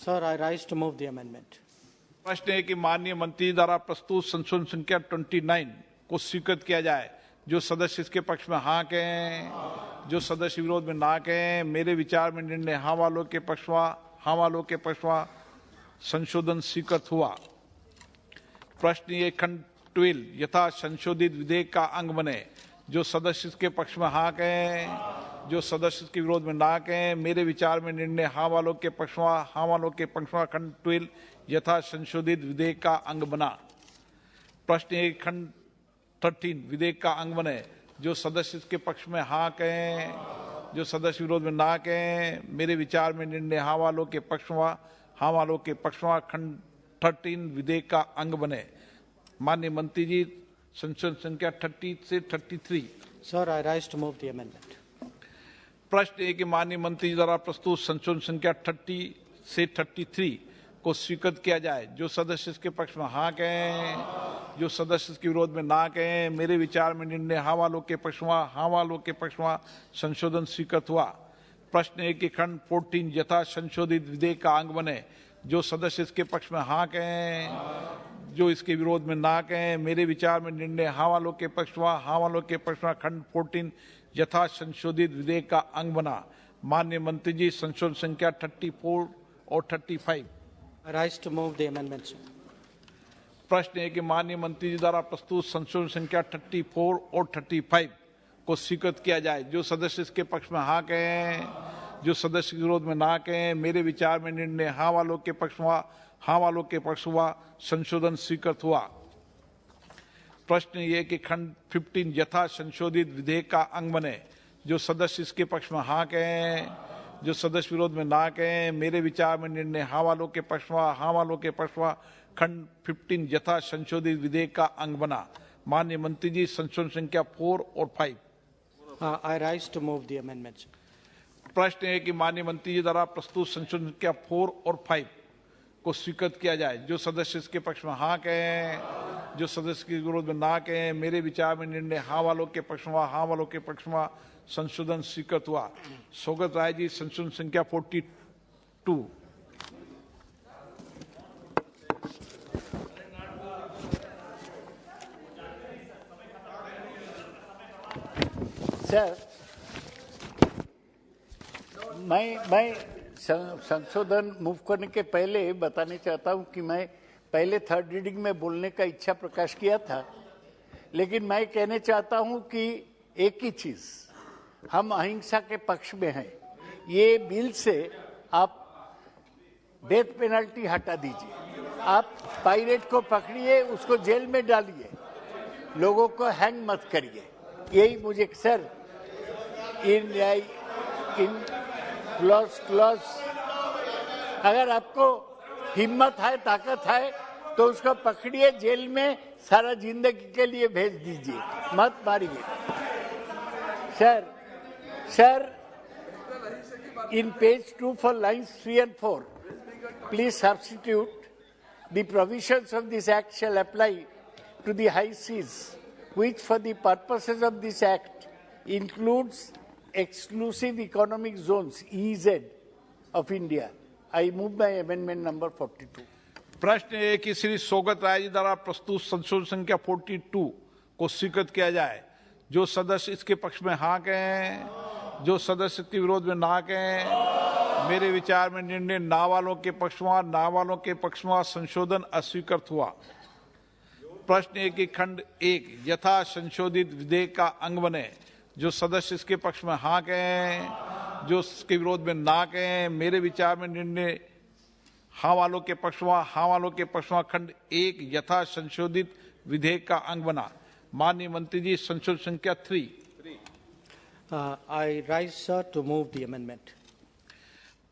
Speaker 1: Sir, I rise to move the amendment.
Speaker 2: प्रश्न है कि माननीय मंत्री द्वारा प्रस्तुत संशोधन संख्या 29 को स्वीकृत किया जाए। जो सदस्य इसके पक्ष में हाँ कहें, जो सदस्य विरोध में ना कहें। मेरे विचार में निर्णय हाँ वालों के पक्ष में, हाँ वालों के पक्ष में संशोधन स्वीकृत हुआ। प्रश्न ये खंड 12 यथा संशोधित विधेयक का अंग बने। जो सदस्य इसके पक्ष में हाँ कहें, जो सदस्य इसके विरोध में ना कहें। मेरे विचार में निर्णय हाँ वालों के पक्ष में, हाँ वालों के पक्ष में खंड 12 यथा संशोधित विधेयक का अंग बना। प्रश्न एक खंड 13 विधेयक का अंग बने। जो सदस्य इसके पक्ष में हाँ कहें, जो सदस्य विरोध में ना कहें। मेरे विचार में निर्णय हाँ वालों के पक्ष में, हाँ वालों के पक्ष में खंड 13 विधेयक का अंग बने। माननीय मंत्री जी, संशोधन संख्या 30 से 33।
Speaker 1: Sir, I rise to move the amendment.
Speaker 2: प्रश्न है कि माननीय मंत्री जी द्वारा प्रस्तुत संशोधन संख्या 30 से 33 को स्वीकृत किया जाए। जो सदस्य इसके पक्ष में हाँ कहें, जो सदस्य इसके विरोध में ना कहें। मेरे विचार में निर्णय हाँ वालों के पक्ष में, हाँ वालों के पक्ष में संशोधन स्वीकृत हुआ। प्रश्न है कि खंड 14 यथा संशोधित विधेयक का अंग बने। जो सदस्य इसके पक्ष में हाँ कहें, जो इसके विरोध में ना कहें। मेरे विचार में निर्णय हाँ वालों के पक्ष में, हाँ वालों के पक्ष में खंड 14 यथा संशोधित विधेयक का अंग बना। माननीय मंत्री जी, संशोधन संख्या 34 और 35।
Speaker 1: I rise to move the amendment, sir.
Speaker 2: प्रश्न है कि माननीय मंत्री जी द्वारा प्रस्तुत संशोधन संख्या 34 और 35 को स्वीकृत किया जाए। जो सदस्य इसके पक्ष में हाँ कहें, जो सदस्य के विरोध में ना कहें। मेरे विचार में निर्णय हाँ वालों के पक्ष में, हाँ वालों के पक्ष में संशोधन स्वीकृत हुआ। प्रश्न ये कि खंड 15 यथा संशोधित विधेयक का अंग बने। जो सदस्य इसके पक्ष में हाँ कहें, जो सदस्य विरोध में ना कहें। मेरे विचार में निर्णय हाँ वालों के पक्ष में, हाँ वालों के पक्ष में खंड 15 यथा संशोधित विधेयक का अंग बना। माननीय मंत्री जी, संशोधन संख्या 4 और 5।
Speaker 1: I rise to move the amendment, sir.
Speaker 2: प्रश्न है कि माननीय मंत्री जी द्वारा प्रस्तुत संशोधन संख्या 4 और 5 को स्वीकृत किया जाए। जो सदस्य इसके पक्ष में हाँ कहें, जो सदस्य के विरोध में ना कहें। मेरे विचार में निर्णय हाँ वालों के पक्ष में, हाँ वालों के पक्ष में संशोधन स्वीकृत हुआ। स्वागत राय जी, संशोधन संख्या 42।
Speaker 5: सर, मैं संशोधन मूव करने के पहले बताने चाहता हूं कि मैं पहले थर्ड रीडिंग में बोलने का इच्छा प्रकाश किया था, लेकिन मैं कहने चाहता हूं कि एक ही चीज, हम अहिंसा के पक्ष में हैं। ये बिल से आप डेथ पेनल्टी हटा दीजिए, आप पायरेट को पकड़िए, उसको जेल में डालिए, लोगों को हैंग मत करिए। यही मुझे सर इन क्लॉज अगर आपको हिम्मत है, ताकत है तो उसको पकड़िए, जेल में सारा जिंदगी के लिए भेज दीजिए, मत मारिए। Sir in page 2 for lines 3 and 4, please substitute the provisions of this act shall apply to the high seas, which for the purposes of this act includes exclusive economic zones, EEZ, of India. I move my amendment number 42.
Speaker 2: प्रश्न है कि श्री सोगत राय जी द्वारा प्रस्तुत संशोधन संख्या 42 को स्वीकृत किया जाए। जो सदस्य इसके पक्ष में हाँ कहें, जो सदस्य के विरोध में ना कहें। मेरे विचार में निर्णय ना वालों के पक्ष में, ना वालों के पक्ष में संशोधन अस्वीकृत हुआ। प्रश्न है कि खंड 1 यथा संशोधित विधेयक का अंग बने। जो सदस्य इसके पक्ष में हाँ कहें, जो इसके विरोध में ना कहें। मेरे विचार में निर्णय हाँ वालों के पक्ष में, हाँ वालों के पक्ष में खंड 1 यथा संशोधित विधेयक का अंग बना। माननीय मंत्री जी, संशोधन संख्या 3।
Speaker 1: I rise, sir, to move the amendment.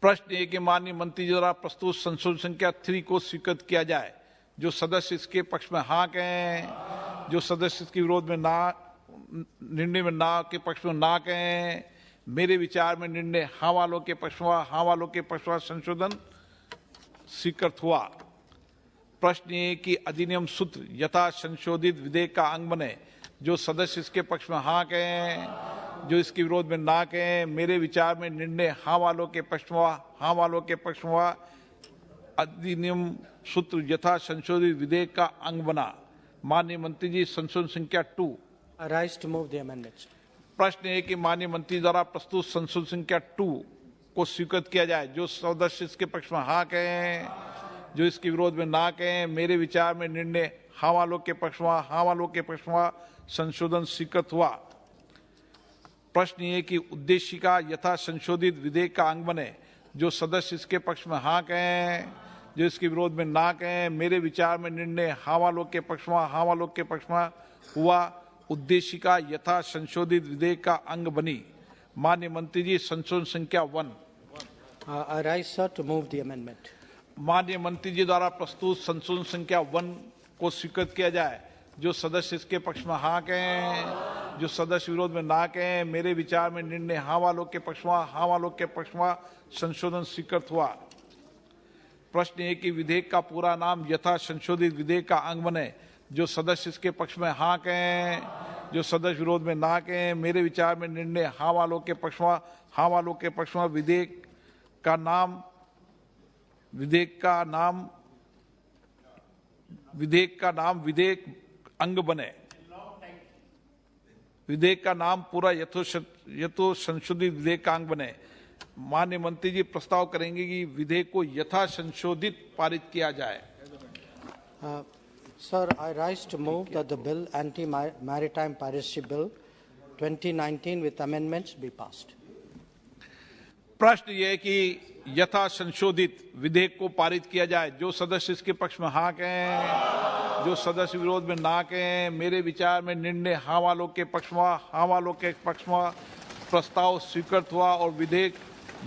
Speaker 2: प्रश्न है कि माननीय मंत्री जी द्वारा प्रस्तुत संशोधन संख्या 3 को स्वीकृत किया जाए। जो सदस्य इसके पक्ष में हाँ कहें, जो सदस्य इसके विरोध में ना, निर्णय में ना के पक्ष में ना कहें। मेरे विचार में निर्णय हाँ वालों के पक्ष में, हाँ वालों के पक्ष में संशोधन स्वीकृत हुआ। प्रश्न ये कि अधिनियम सूत्र यथा संशोधित विधेयक का अंग बने। जो सदस्य इसके पक्ष में हाँ कहें, जो इसके विरोध में ना कहें। मेरे विचार में निर्णय हाँ वालों के पक्ष में, हाँ वालों के पक्ष में अधिनियम सूत्र यथा संशोधित विधेयक का अंग बना। माननीय मंत्री जी, संशोधन संख्या 2।
Speaker 1: I rise to move the amendment.
Speaker 2: प्रश्न है कि माननीय मंत्री द्वारा प्रस्तुत संशोधन संख्या 2 को स्वीकृत किया जाए। जो सदस्य इसके पक्ष में हाँ कहें, जो इसके विरोध में ना कहें। मेरे विचार में निर्णय हाँ वालों के पक्ष में, हाँ वालों के पक्ष में संशोधन स्वीकृत हुआ। प्रश्न ये कि उद्देशिका यथा संशोधित विधेयक का अंग बने। जो सदस्य इसके पक्ष में हाँ कहें, जो इसके विरोध में ना कहें। मेरे विचार में निर्णय हाँ वालों के पक्ष में, हाँ वालों के पक्ष में हुआ। उद्देशिका यथा संशोधित विधेयक का अंग बनी। माननीय मंत्री जी, संशोधन संख्या 1।
Speaker 1: I rise, sir, to move the amendment.
Speaker 2: माननीय मंत्री जी द्वारा प्रस्तुत संशोधन संख्या 1 को स्वीकृत किया जाए। जो सदस्य इसके पक्ष में हाँ कहें, जो सदस्य विरोध में ना कहें। मेरे विचार में निर्णय हाँ वालों के पक्ष में, हाँ वालों के पक्ष में संशोधन स्वीकृत हुआ। प्रश्न है कि विधेयक का पूरा नाम यथा संशोधित विधेयक का अंग बने। जो सदस्य इसके पक्ष में हाँ कहें, जो सदस्य विरोध में ना कहें। मेरे विचार में निर्णय हाँ वालों के पक्ष में, हाँ वालों के पक्ष में विधेयक का नाम विधेयक अंग बने। विधेयक का नाम पूरा यथो संशोधित विधेयक का अंग बने। माननीय मंत्री जी प्रस्ताव करेंगे कि विधेयक को यथा संशोधित पारित किया जाए।
Speaker 1: Sir, I rise to move that the bill, Anti-Maritime Piracy Bill 2019 with amendments be passed.
Speaker 2: प्रश्न ये है कि यथा संशोधित विधेयक को पारित किया जाए। जो सदस्य इसके पक्ष में हाँ कहें, जो सदस्य विरोध में ना कहें। मेरे विचार में निर्णय हाँ वालों के पक्ष में, हाँ वालों के पक्ष में प्रस्ताव स्वीकृत हुआ और विधेयक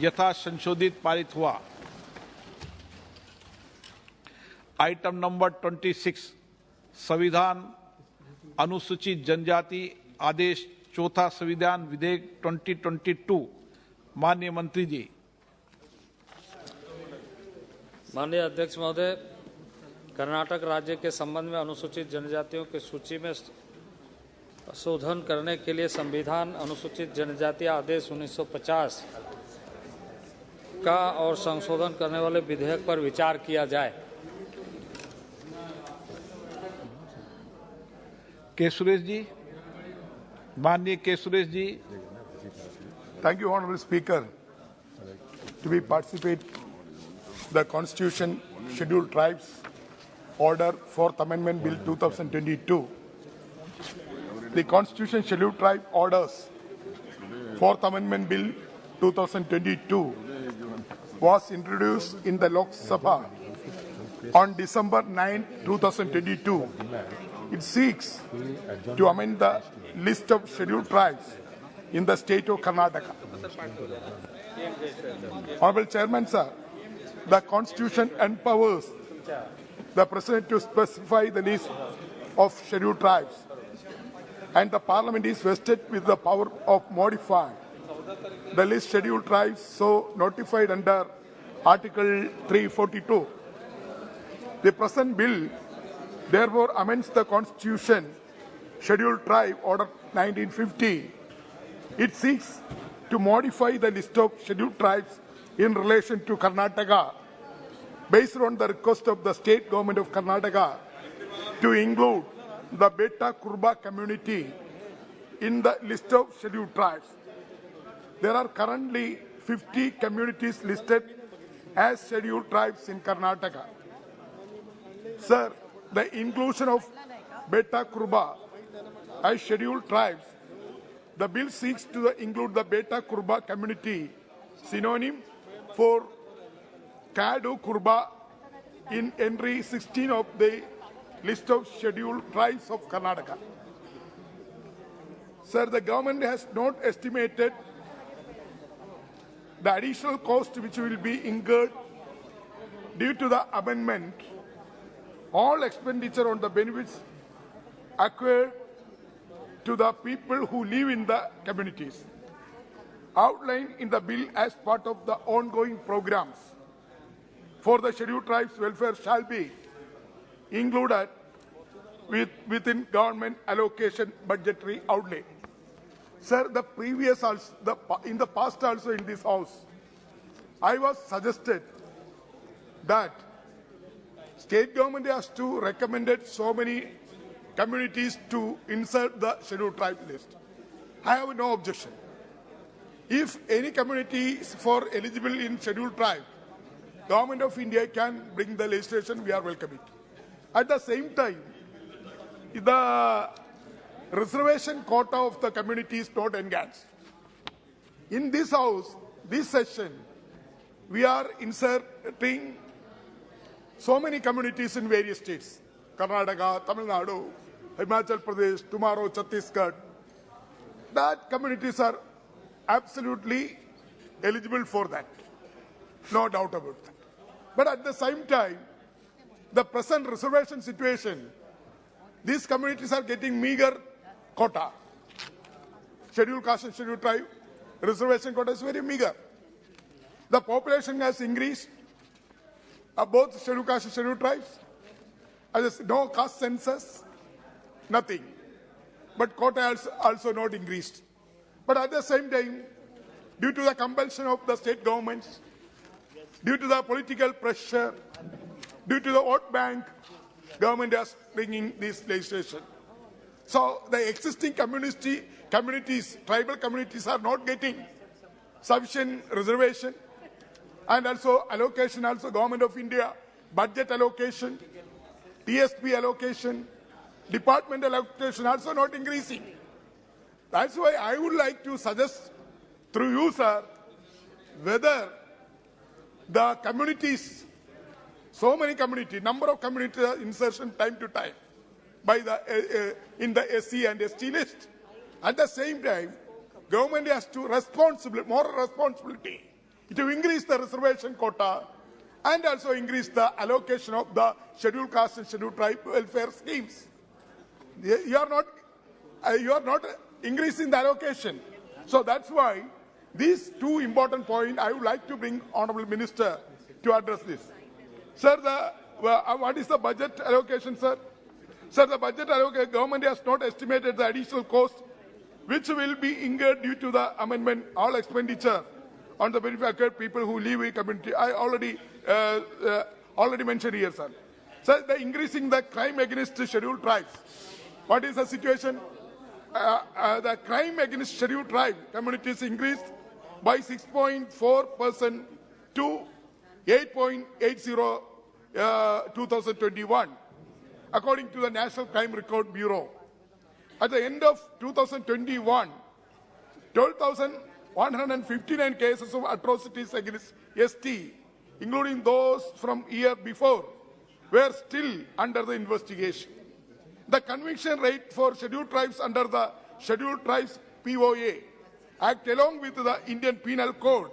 Speaker 2: यथा संशोधित पारित हुआ। आइटम नंबर 26, संविधान अनुसूचित जनजाति आदेश चौथा संविधान विधेयक 2022। माननीय मंत्री जी।
Speaker 7: माननीय अध्यक्ष महोदय, कर्नाटक राज्य के संबंध में अनुसूचित जनजातियों की सूची में शोधन करने के लिए संविधान अनुसूचित जनजाति आदेश 1950 का और संशोधन करने वाले विधेयक पर विचार किया जाए।
Speaker 2: के सुरेश जी, माननीय के Suresh ji.
Speaker 8: Thank you, Honorable Speaker. To be participate the Constitution Scheduled Tribes Order 4th Amendment Bill 2022. The Constitution Scheduled Tribe Orders 4th Amendment Bill 2022 was introduced in the Lok Sabha on December 9, 2022. It seeks to amend the list of scheduled tribes in the state of Karnataka. Honorable Chairman, sir, the Constitution empowers the President to specify the list of scheduled tribes, and the Parliament is vested with the power of modifying the list scheduled tribes so notified under Article 342. The present bill therefore amends the Constitution Scheduled Tribe Order 1950. It seeks to modify the list of scheduled tribes in relation to Karnataka based on the request of the state government of Karnataka to include the Beta Kurba community in the list of scheduled tribes. There are currently 50 communities listed as scheduled tribes in Karnataka. Sir, the inclusion of Beta Kurba as scheduled tribes, the bill seeks to include the Beta Kurba community, synonym for Kadu Kurba, in entry 16 of the list of scheduled tribes of Karnataka. Sir, the government has not estimated the additional cost which will be incurred due to the amendment. All expenditure on the benefits acquired to the people who live in the communities outlined in the bill as part of the ongoing programs for the scheduled tribes welfare shall be included within government allocation budgetary outlay. Sir, in the past also in this house, I was suggested that state government has to recommended so many communities to insert the scheduled tribe list. I have no objection. If any community is for eligible in scheduled tribe, Government of India can bring the legislation, we are welcoming. At the same time, the reservation quota of the community is not enhanced. In this house, this session, we are inserting so many communities in various states. Karnataka, Tamil Nadu, Himachal Pradesh, tomorrow Chhattisgarh. That communities are absolutely eligible for that. No doubt about that. But at the same time, the present reservation situation these communities are getting meager quota. Scheduled caste and scheduled tribe reservation quota is very meager. The population has increased, both scheduled caste and scheduled tribes. No caste census, nothing. But quota has also not increased. But at the same time, due to the compulsion of the state governments, due to the political pressure, due to the vote bank, government is bringing this legislation. So the existing communities, tribal communities are not getting sufficient reservation and also allocation, also Government of India, budget allocation, TSP allocation, departmental allocation also not increasing. That's why I would like to suggest through you, sir, whether the communities, so many communities, number of communities insertion time to time by the in the SC and ST list. At the same time, government has to more responsibility to increase the reservation quota and also increase the allocation of the scheduled caste and scheduled tribe welfare schemes. You are not increasing the allocation. So that's why these two important points I would like to bring Honorable Minister to address this. Sir, what is the budget allocation, sir? Sir, the budget allocation, government has not estimated the additional cost which will be incurred due to the amendment, all expenditure on the benefit people who live in community. I already mentioned here, sir. Sir, the increasing the crime against scheduled tribes. What is the situation? The crime against scheduled tribe communities increased by 6.4% to 8.80 2021, according to the National Crime Record Bureau. At the end of 2021, 12,159 cases of atrocities against ST, including those from year before, were still under the investigation. The conviction rate for scheduled tribes under the Scheduled Tribes POA Act, along with the Indian Penal Code,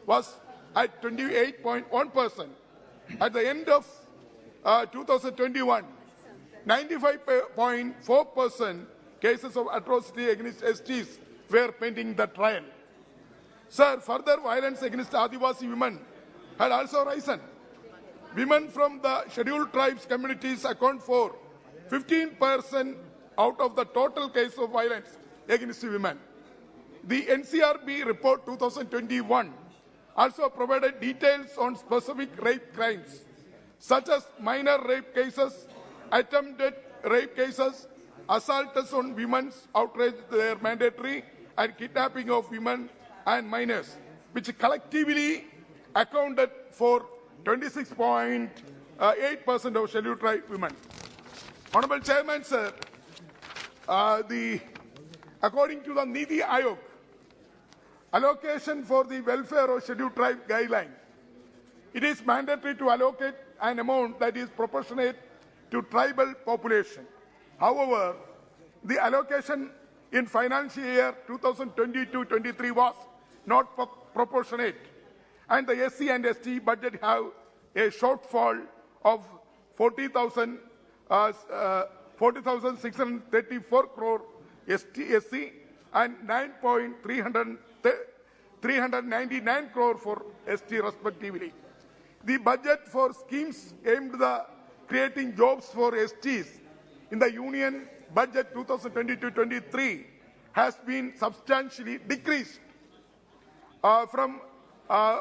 Speaker 8: was at 28.1%. At the end of 2021, 95.4% cases of atrocity against STs were pending the trial. Sir, further violence against Adivasi women had also risen. Women from the scheduled tribes communities account for 15% out of the total case of violence against women. The NCRB report 2021 also provided details on specific rape crimes, such as minor rape cases, attempted rape cases, assaults on women, outrage their mandatory, and kidnapping of women and minors, which collectively accounted for 26.8% of scheduled tribe women. Honorable Chairman, sir, according to the Niti Aayog, allocation for the welfare of scheduled tribe guideline, it is mandatory to allocate an amount that is proportionate to tribal population. However, the allocation in financial year 2022-23 was not proportionate, and the SC and ST budget have a shortfall of 40,634 crore SC and 9.399 crore for ST respectively. The budget for schemes aimed at creating jobs for STs in the Union Budget 2022-23 has been substantially decreased from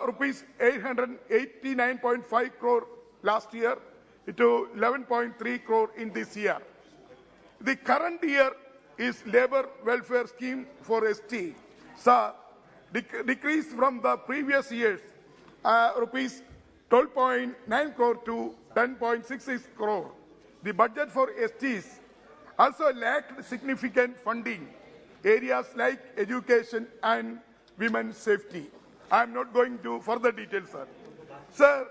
Speaker 8: rupees 889.5 crore last year to 11.3 crore in this year. The current year is labor welfare scheme for ST, so decreased from the previous years rupees 12.9 crore to 10.66 crore. The budget for STs also lacked significant funding areas like education and women's safety. I am not going to further details, sir. Sir,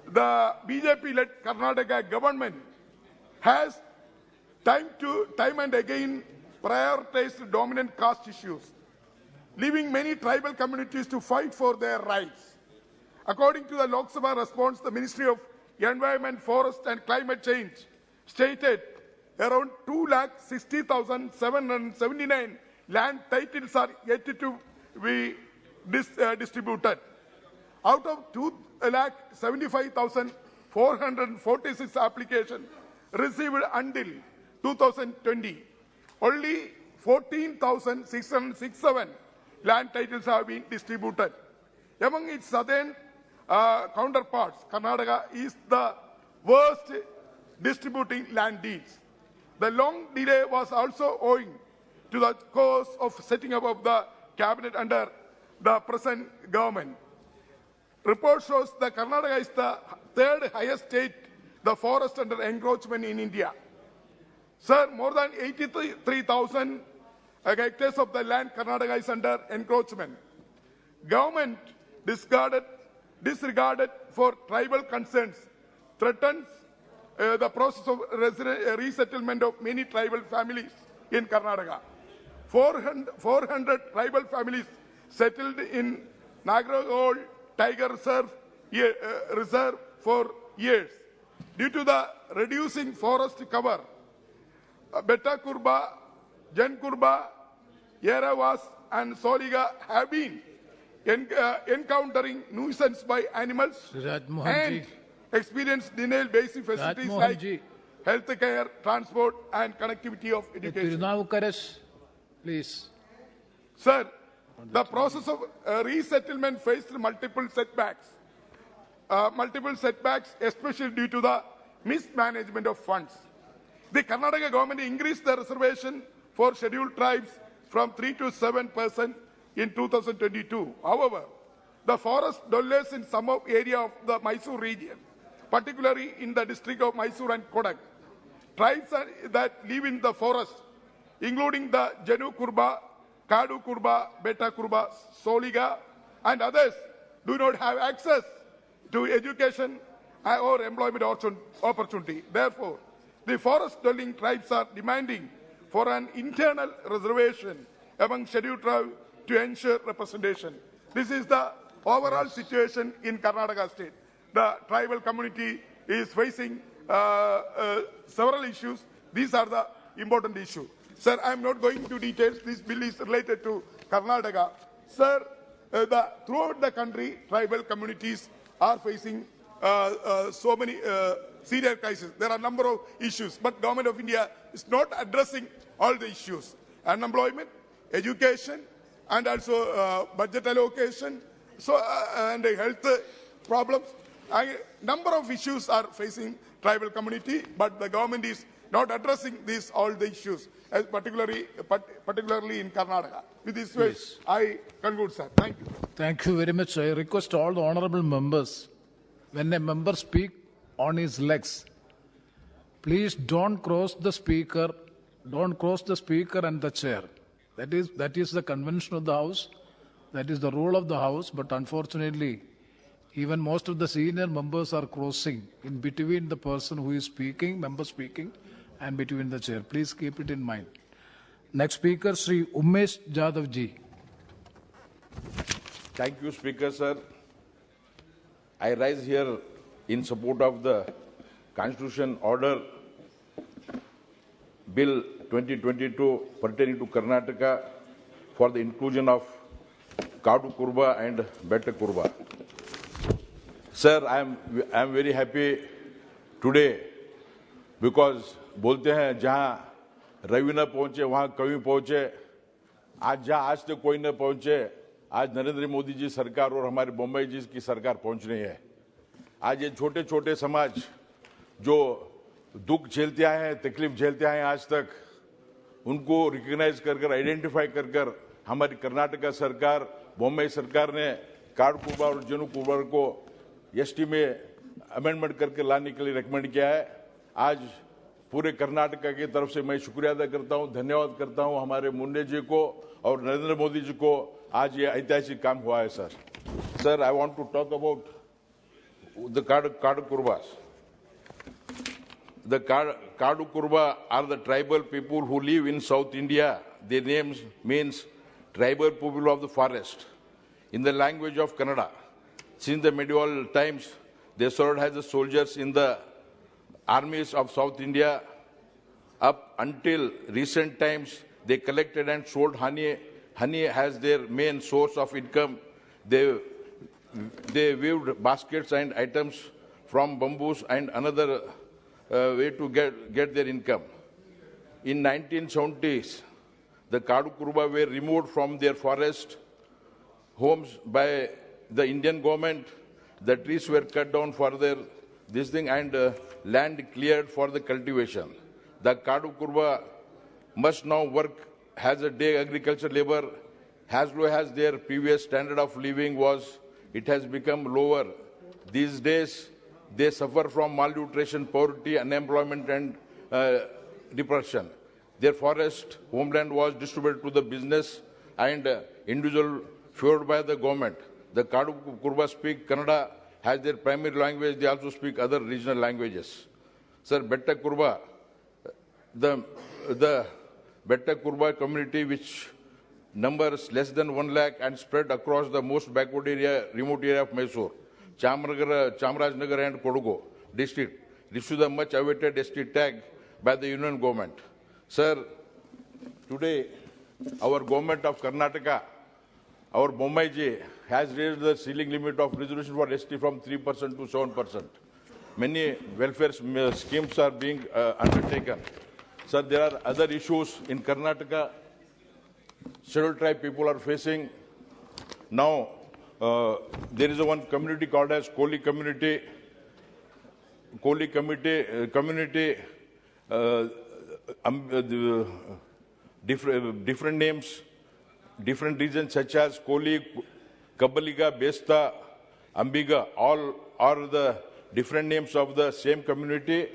Speaker 8: the BJP-led Karnataka government has time and again prioritized dominant caste issues, leaving many tribal communities to fight for their rights. According to the Lok Sabha response, the Ministry of Environment, Forest and Climate Change stated around 2,60,779 land titles are yet to be distributed. Out of 2,75,446 applications received until 2020, only 14,667 land titles have been distributed. Among its southern counterparts, Karnataka is the worst distributing land deeds. The long delay was also owing to the course of setting up of the cabinet under the present government. Report shows that Karnataka is the third highest state, the forest under encroachment in India. Sir, more than 83,000 hectares of the land Karnataka is under encroachment. Government disregarded for tribal concerns threatens the process of resettlement of many tribal families in Karnataka. 400 tribal families settled in Nagarhole Tiger Reserve for years. Due to the reducing forest cover, Betta Kurba, Jan Kurba, Awaaz and Soliga have been encountering nuisance by animals and experience denial basic facilities like health care, transport and connectivity of education.
Speaker 6: Please.
Speaker 8: Sir, the process of resettlement faced multiple setbacks, especially due to the mismanagement of funds. The Karnataka government increased the reservation for scheduled tribes from 3 to 7% in 2022. However, the forest dwellers in some area of the Mysore region, particularly in the district of Mysore and Kodak, tribes that live in the forest, including the Janu Kurba, Kadu Kurba, Betta Kurba, Soliga, and others, do not have access to education or employment opportunity. Therefore, the forest-dwelling tribes are demanding for an internal reservation among scheduled tribes to ensure representation. This is the overall situation in Karnataka state. The tribal community is facing several issues. These are the important issues. Sir, I am not going into details. This bill is related to Karnataka. Sir, throughout the country, tribal communities are facing so many serious crises. There are a number of issues, but Government of India is not addressing all the issues. Unemployment, education, and also budget allocation, and health problems. A number of issues are facing tribal community, but the government is not addressing all the issues, particularly in Karnataka. With this way, I conclude, sir. Thank you.
Speaker 6: Thank you very much. I request all the honorable members, when a member speaks on his legs, please don't cross the speaker. Don't cross the speaker and the chair. That is the convention of the House. That is the rule of the House. But unfortunately, even most of the senior members are crossing in between the person who is speaking, member speaking, and between the chair. Please keep it in mind. Next speaker, Sri Umesh Jadhav ji.
Speaker 9: Thank you, Speaker, sir. I rise here in support of the Constitution Order Bill 2022 pertaining to Karnataka for the inclusion of Kadu Kurba and Betta Kurba. Sir, I am very happy today because बोलते हैं जहाँ रवि न पहुँचे वहाँ कवि पहुँचे. आज तक कोई न पहुँचे, आज नरेंद्र मोदी जी सरकार और हमारे बम्बई जी की सरकार पहुँच रही है. आज ये छोटे छोटे समाज जो दुख झेलते आए हैं, तकलीफ झेलते आए हैं आज तक, उनको रिकॉग्नाइज कर आइडेंटिफाई कर हमारी कर्नाटका सरकार, बॉम्बे सरकार ने काड कुर्बा और जनु कुर्बा को एसटी में अमेंडमेंट करके लाने के लिए रिकमेंड किया है. आज पूरे कर्नाटका की तरफ से मैं शुक्रिया अदा करता हूं, धन्यवाद करता हूं हमारे मुंडे जी को और नरेंद्र मोदी जी को. आज ये ऐतिहासिक काम हुआ है sir. Sir, I want to talk about the Kadu Kurbas. The Kadu Kurba are the tribal people who live in South India. Their names means tribal people of the forest. In the language of Kannada, since the medieval times, they served as the soldiers in the armies of South India. Up until recent times, they collected and sold honey. Honey as their main source of income. They weaved baskets and items from bamboos and another way to get their income. In 1970s, the Kadu Kurba were removed from their forest homes by the Indian government. The trees were cut down for this thing and land cleared for the cultivation. The Kadu Kurba must now work as a day agriculture labor as low as their previous standard of living was. It has become lower. These days, they suffer from malnutrition, poverty, unemployment, and depression. Their forest homeland was distributed to the business and individual favored by the government. The Kadu Kurba speak Kannada as their primary language. They also speak other regional languages. Sir, Betta Kurba, the Betta Kurba community, which numbers less than 1 lakh and spread across the most backward area, remote area of Mysore, Chamarajnagar and Kodagu district, received the much awaited ST tag by the union government. Sir, today our government of Karnataka, our Bombay Ji, has raised the ceiling limit of reservation for ST from 3% to 7%. Many welfare schemes are being undertaken. Sir, there are other issues in Karnataka. Scheduled tribe people are facing. Now, there is one community called as Koli community. Koli community, different names, different regions such as Koli, Kabaliga, Besta, Ambiga, all are the different names of the same community.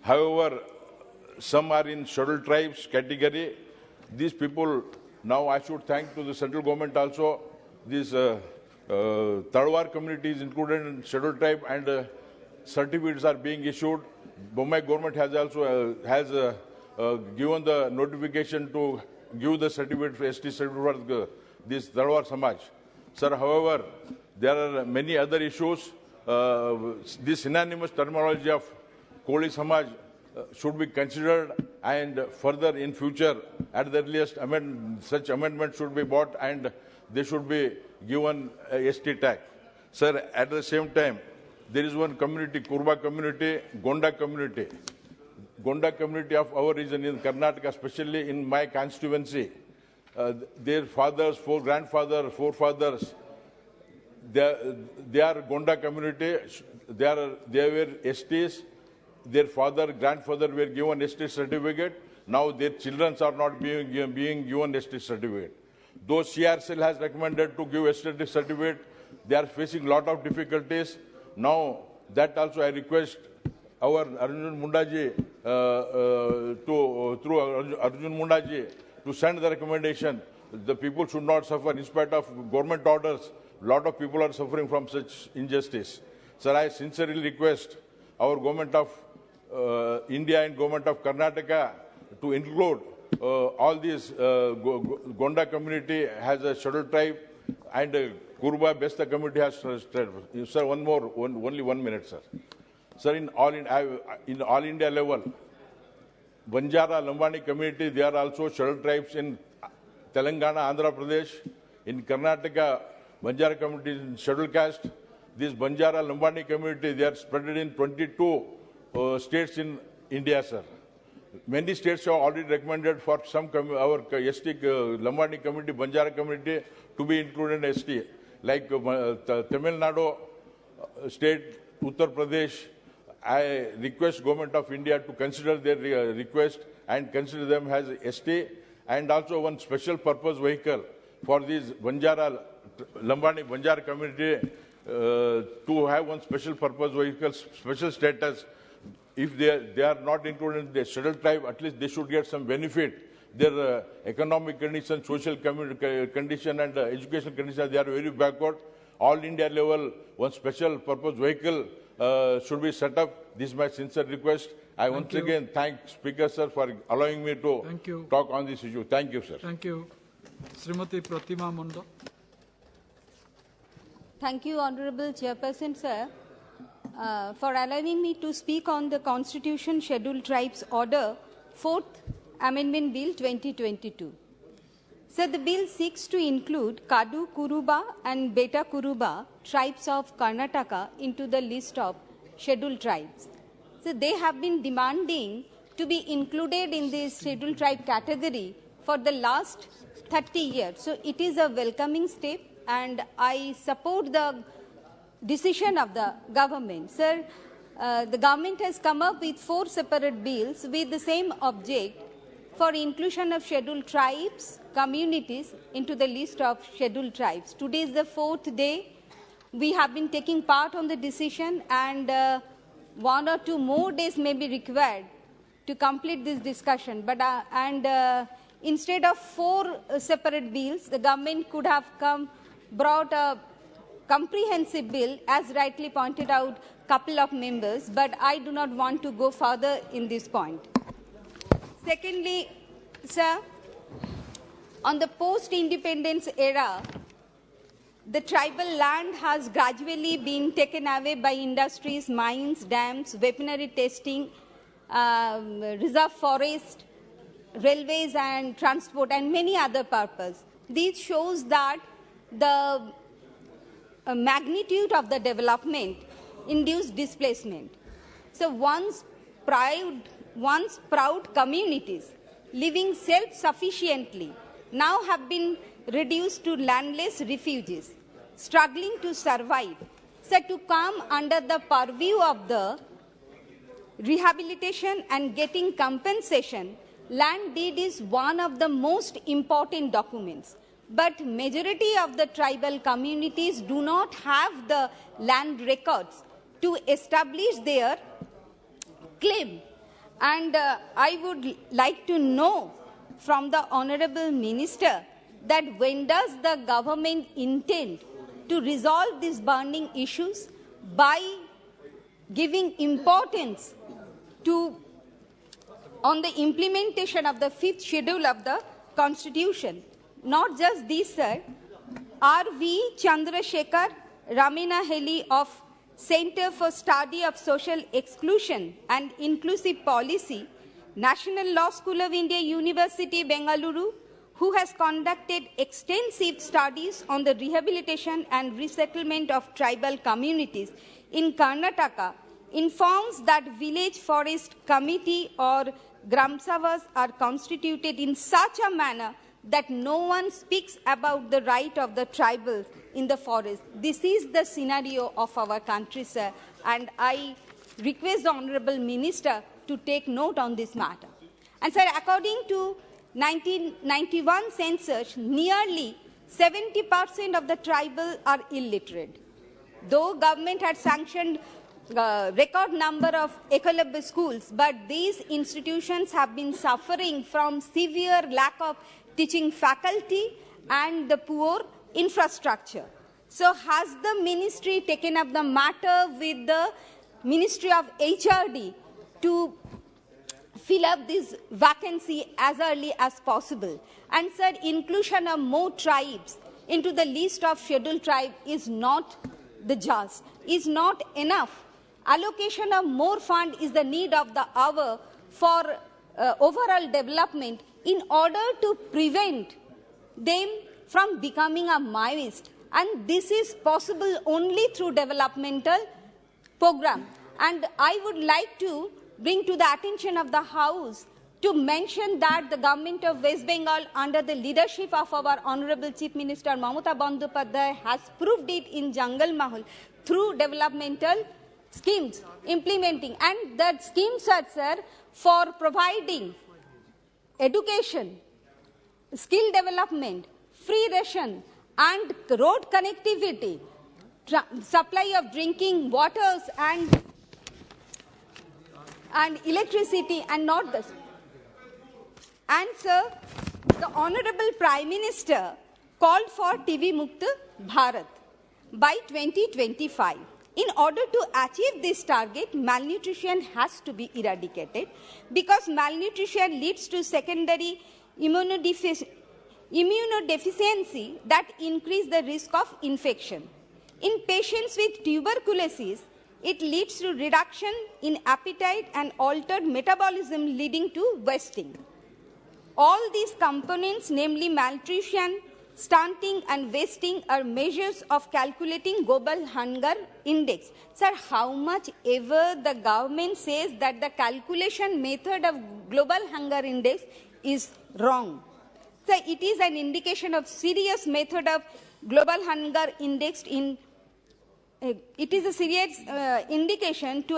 Speaker 9: However, some are in scheduled tribes category. These people, now I should thank to the central government also. These Talwar community is included in scheduled tribe and certificates are being issued. Bombay government has also given the notification to give the certificate for ST certificate for this Talwar Samaj. Sir, however, there are many other issues. This synonymous terminology of Koli Samaj should be considered, and further in future, at the earliest, such amendment should be brought and they should be given a ST tag. Sir, at the same time, there is one community, Kurba community, Gonda community. Gonda community of our region in Karnataka, especially in my constituency, their fathers, grandfathers, forefathers, they are Gonda community. They were STs. Their father, grandfather were given ST certificate. Now their children are not being given ST certificate. Though CRCL has recommended to give ST certificate, they are facing lot of difficulties. Now that also I request our Arjun Mundaji through Arjun Mundaji to send the recommendation. The people should not suffer in spite of government orders. Lot of people are suffering from such injustice. Sir, I sincerely request our government of India and government of Karnataka to include all these Gonda community has a scheduled tribe and Kurba Besta community has sir, only 1 minute, sir. Sir, in all India level, Banjara, Lambani community, they are also scheduled tribes in Telangana, Andhra Pradesh. In Karnataka, Banjara community is in scheduled caste. This Banjara, Lambani community, they are spread in 22 states in India, sir. Many states have already recommended for some our ST Lambani community, Banjara community to be included in ST, like Tamil Nadu state, Uttar Pradesh. I request government of India to consider their request and consider them as ST, and also one special purpose vehicle for these Banjara, Lambani Banjara community to have one special purpose vehicle, special status. If they are not included in the scheduled tribe, at least they should get some benefit. Their economic condition, social condition and education condition, they are very backward. All India level, one special purpose vehicle should be set up. This is my sincere request. I once again thank Speaker sir for allowing me to talk on this issue. Thank you, sir.
Speaker 4: Thank you. Srimati Pratima Munda.
Speaker 10: Thank you, Honorable Chairperson, sir, for allowing me to speak on the Constitution Scheduled Tribes Order 4th Amendment Bill 2022. So the bill seeks to include Kadu Kuruba and Beta Kuruba tribes of Karnataka into the list of scheduled tribes. So they have been demanding to be included in this scheduled tribe category for the last 30 years. So it is a welcoming step, and I support the decision of the government. Sir, the government has come up with 4 separate bills with the same object for inclusion of scheduled tribes, communities into the list of scheduled tribes. Today is the 4th day. We have been taking part on the decision, and 1 or 2 more days may be required to complete this discussion. But instead of 4 separate bills, the government could have brought a comprehensive bill, as rightly pointed out a couple of members, but I do not want to go further in this point. Secondly, sir, on the post-independence era, the tribal land has gradually been taken away by industries, mines, dams, weaponry testing, reserve forest, railways and transport, and many other purposes. This shows that the magnitude of the development induced displacement. So once proud communities living self-sufficiently now have been reduced to landless refugees, struggling to survive. So to come under the purview of the rehabilitation and getting compensation, land deed is one of the most important documents. But majority of the tribal communities do not have the land records to establish their claim. And I would like to know from the Honorable Minister that when does the government intend to resolve these burning issues by giving importance on the implementation of the 5th schedule of the Constitution. Not just this, sir. R.V. Chandrasekhar Ramina Heli of Center for Study of Social Exclusion and Inclusive Policy, National Law School of India, University, Bengaluru, who has conducted extensive studies on the rehabilitation and resettlement of tribal communities in Karnataka, informs that village forest committee or Gram Sabhas are constituted in such a manner that no one speaks about the right of the tribals in the forest. This is the scenario of our country, sir, and I request the Honorable Minister to take note on this matter. And sir, according to 1991 census, nearly 70% of the tribal are illiterate. Though government had sanctioned record number of Ekalabya schools, but these institutions have been suffering from severe lack of teaching faculty and the poor infrastructure. So has the ministry taken up the matter with the Ministry of HRD to fill up this vacancy as early as possible? And sir, inclusion of more tribes into the list of scheduled tribe is not is not enough. Allocation of more fund is the need of the hour for overall development in order to prevent them from becoming a Maoist. And this is possible only through developmental program. And I would like to bring to the attention of the House to mention that the government of West Bengal, under the leadership of our Honorable Chief Minister Mamata Bandyopadhyay, has proved it in Jungle Mahal through developmental schemes implementing. And that schemes are, sir, for providing education, skill development, free ration, and road connectivity, supply of drinking waters and electricity, and not this. And sir, the Honorable Prime Minister called for TV Mukt Bharat by 2025. In order to achieve this target, malnutrition has to be eradicated, because malnutrition leads to secondary immunodeficiency that increase the risk of infection. In patients with tuberculosis, It leads to reduction in appetite and altered metabolism, leading to wasting. All these components, namely malnutrition, stunting and wasting, are measures of calculating global hunger index. Sir, how much ever the government says that the calculation method of global hunger index is wrong. So it is an indication of serious method of global hunger index in it is a serious indication to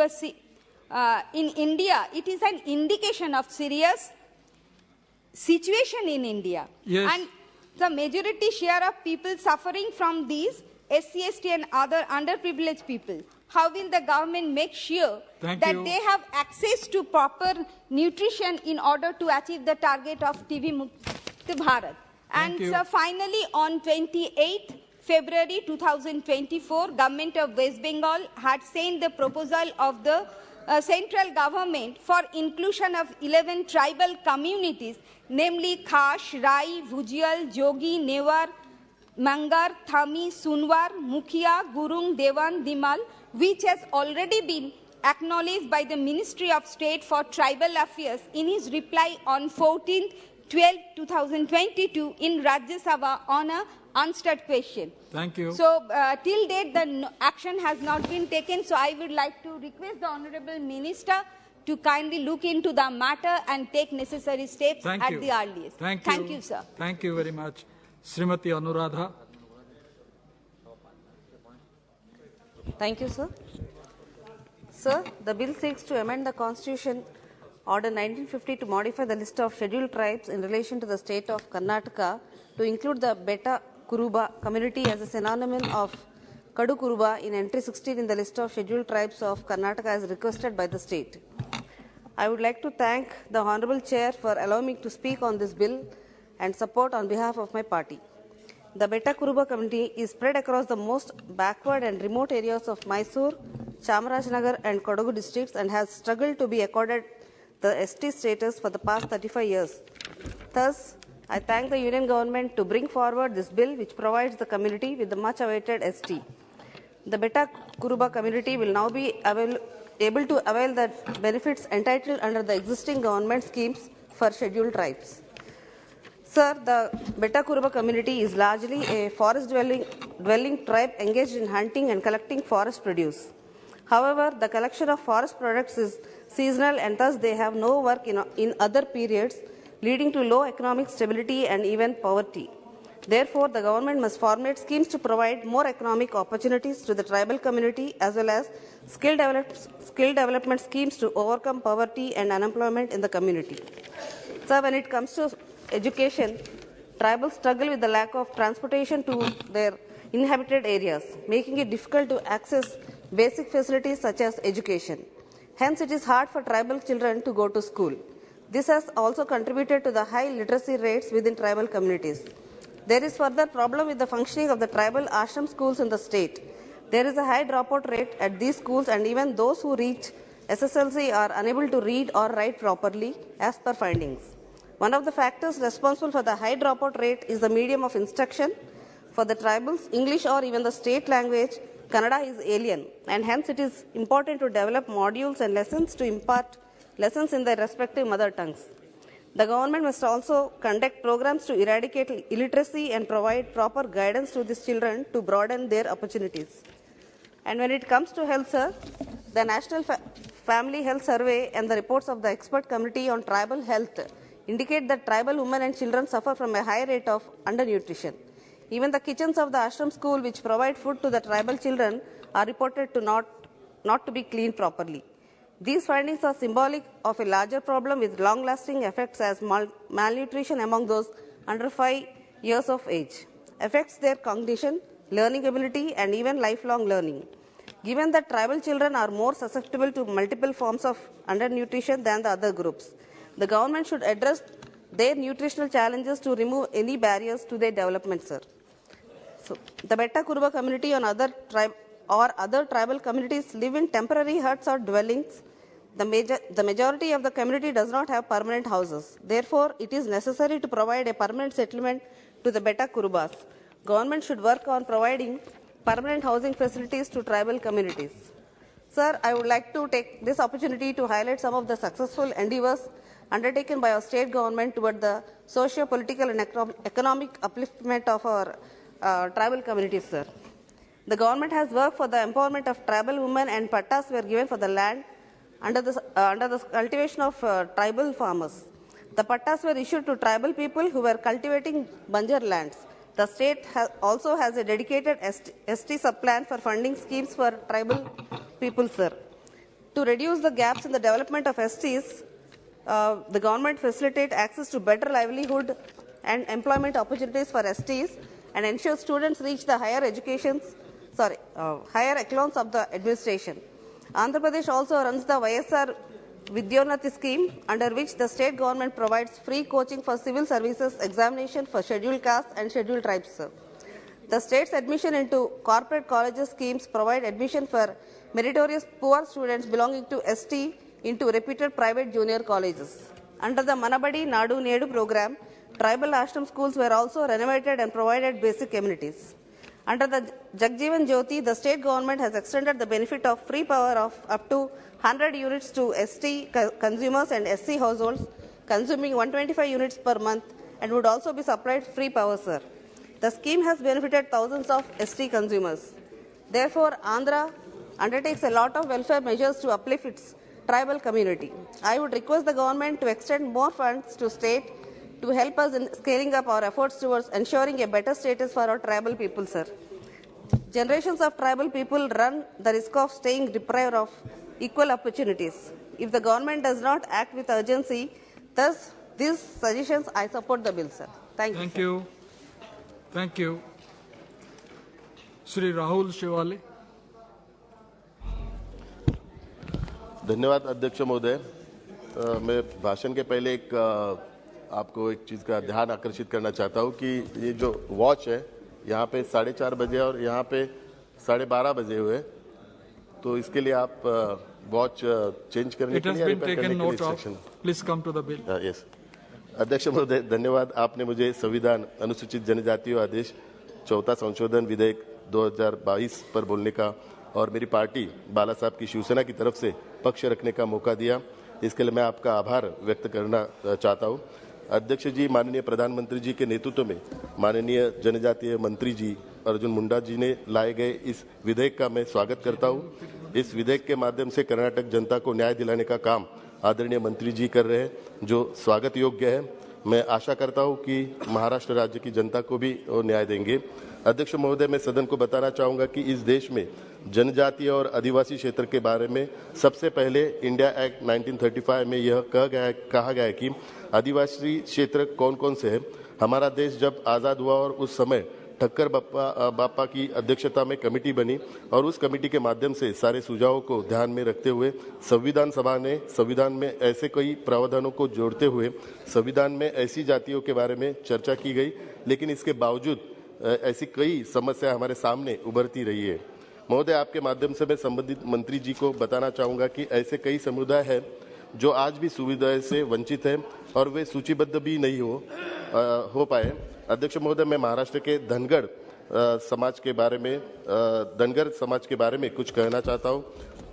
Speaker 10: in India. It is an indication of serious situation in India.
Speaker 4: Yes.
Speaker 10: And the majority share of people suffering from these SC, ST and other underprivileged people. How will the government make sure that they have access to proper nutrition in order to achieve the target of TB Mukt Bharat? And so finally, on 28th February 2024, Government of West Bengal had sent the proposal of the central government for inclusion of 11 tribal communities, namely Khash, Rai, Bhujial, Jogi, Newar, Mangar, Thami, Sunwar, Mukhia, Gurung, Dewan, Dimal, which has already been acknowledged by the Ministry of State for Tribal Affairs in his reply on 14/12/2022 in Rajya Sabha on a answered question.
Speaker 4: Thank you.
Speaker 10: So, till date, the action has not been taken. So, I would like to request the Honourable Minister to kindly look into the matter and take necessary steps at the earliest.
Speaker 4: Thank
Speaker 10: you, sir.
Speaker 4: Thank you very much. Srimati Anuradha.
Speaker 11: Thank you, sir. Sir, the bill seeks to amend the Constitution Order 1950 to modify the list of scheduled tribes in relation to the state of Karnataka to include the Beta Kuruba community as a synonym of Kadu Kuruba in entry 16 in the list of scheduled tribes of Karnataka as requested by the state. I would like to thank the Honourable Chair for allowing me to speak on this bill and support on behalf of my party. The Beta Kuruba community is spread across the most backward and remote areas of Mysore, Chamarajanagar and Kodagu districts and has struggled to be accorded the ST status for the past 35 years. Thus, I thank the Union Government to bring forward this bill which provides the community with the much awaited ST. The Beta Kuruba community will now be able to avail the benefits entitled under the existing government schemes for scheduled tribes. Sir, the Beta Kuruba community is largely a forest-dwelling tribe engaged in hunting and collecting forest produce. However, the collection of forest products is seasonal and thus they have no work in other periods, leading to low economic stability and even poverty. Therefore, the government must formulate schemes to provide more economic opportunities to the tribal community as well as skill development schemes to overcome poverty and unemployment in the community. So, when it comes to education, tribals struggle with the lack of transportation to their inhabited areas, making it difficult to access basic facilities such as education. Hence, it is hard for tribal children to go to school. This has also contributed to the high literacy rates within tribal communities. There is further problem with the functioning of the tribal ashram schools in the state. There is a high dropout rate at these schools and even those who reach SSLC are unable to read or write properly as per findings. One of the factors responsible for the high dropout rate is the medium of instruction. For the tribals, English or even the state language, Kannada is alien, and hence it is important to develop modules and lessons to impart lessons in their respective mother tongues. The government must also conduct programs to eradicate illiteracy and provide proper guidance to these children to broaden their opportunities. And when it comes to health, sir, the National Family Health Survey and the reports of the Expert Committee on Tribal Health indicate that tribal women and children suffer from a high rate of undernutrition. Even the kitchens of the ashram school, which provide food to the tribal children, are reported to not to be cleaned properly. These findings are symbolic of a larger problem with long-lasting effects as malnutrition among those under 5 years of age affects their cognition, learning ability, and even lifelong learning. Given that tribal children are more susceptible to multiple forms of undernutrition than the other groups, the government should address their nutritional challenges to remove any barriers to their development, sir. So, the Beta Kuruba community on other tribal communities live in temporary huts or dwellings. The majority of the community does not have permanent houses. Therefore, it is necessary to provide a permanent settlement to the Beta Kurubas. Government should work on providing permanent housing facilities to tribal communities. Sir, I would like to take this opportunity to highlight some of the successful endeavors undertaken by our state government toward the socio-political and economic upliftment of our tribal communities, sir. The government has worked for the empowerment of tribal women, and pattas were given for the land under the cultivation of tribal farmers. The pattas were issued to tribal people who were cultivating banjar lands. The state also has a dedicated ST sub-plan for funding schemes for tribal people, sir. To reduce the gaps in the development of STs, the government facilitates access to better livelihood and employment opportunities for STs and ensures students reach the higher echelons of the administration. Andhra Pradesh also runs the YSR Vidyonati scheme, under which the state government provides free coaching for civil services examination for scheduled castes and scheduled tribes, sir. The state's admission into corporate colleges schemes provide admission for meritorious poor students belonging to ST into reputed private junior colleges. Under the Manabadi Nadu Nedu program, tribal ashram schools were also renovated and provided basic amenities. Under the Jagjeevan Jyoti, the state government has extended the benefit of free power of up to 100 units to ST consumers and SC households consuming 125 units per month, and would also be supplied free power, sir. The scheme has benefited thousands of ST consumers. Therefore, Andhra undertakes a lot of welfare measures to uplift its tribal community. I would request the government to extend more funds to state to help us in scaling up our efforts towards ensuring a better status for our tribal people, sir. Generations of tribal people run the risk of staying deprived of equal opportunities. If the government does not act with urgency, thus these suggestions, I support the bill, sir. Thank you.
Speaker 4: Thank you. Thank you. Shri Rahul Shivali.
Speaker 12: धन्यवाद अध्यक्ष महोदय। मैं भाषण के पहले आपको एक चीज़ का ध्यान आकर्षित करना चाहता हूँ कि ये जो वॉच है यहाँ पे 4:30 बजे और यहाँ पे 12:30 बजे हुए, तो इसके लिए आप वॉच चेंज करने के लिए रिपेयर करने के लिए instruction.
Speaker 4: Please come to the bill.
Speaker 12: Yes अध्यक्ष महोदय, धन्यवाद। आपने मुझे संविधान अनुसूचित जनजातियों आदेश 4 संशोधन विधेयक 2022 पर बोलने का और मेरी पार्टी बाला साहब की शिवसेना की तरफ से पक्ष रखने का मौका दिया, इसके लिए मैं आपका आभार व्यक्त करना चाहता हूं। अध्यक्ष जी, माननीय प्रधानमंत्री जी के नेतृत्व में माननीय जनजातीय मंत्री जी अर्जुन मुंडा जी ने लाए गए इस विधेयक का मैं स्वागत करता हूं। इस विधेयक के माध्यम से कर्नाटक जनता को न्याय दिलाने का काम आदरणीय मंत्री जी कर रहे हैं, जो स्वागत योग्य है। मैं आशा करता हूं कि महाराष्ट्र राज्य की जनता को भी वो न्याय देंगे। अध्यक्ष महोदय, मैं सदन को बताना चाहूँगा कि इस देश में जनजातीय और आदिवासी क्षेत्र के बारे में सबसे पहले इंडिया एक्ट 1935 में यह कहा गया है कि आदिवासी क्षेत्र कौन कौन से हैं। हमारा देश जब आज़ाद हुआ और उस समय ठक्कर बापा की अध्यक्षता में कमेटी बनी और उस कमेटी के माध्यम से सारे सुझावों को ध्यान में रखते हुए संविधान सभा ने संविधान में ऐसे कई प्रावधानों को जोड़ते हुए संविधान में ऐसी जातियों के बारे में चर्चा की गई, लेकिन इसके बावजूद ऐसी कई समस्या हमारे सामने उभरती रही है। महोदय, आपके माध्यम से मैं संबंधित मंत्री जी को बताना चाहूँगा कि ऐसे कई समुदाय हैं जो आज भी सुविधाएं से वंचित हैं और वे सूचीबद्ध भी नहीं हो पाए। अध्यक्ष महोदय, मैं महाराष्ट्र के धनगर समाज के बारे में कुछ कहना चाहता हूँ।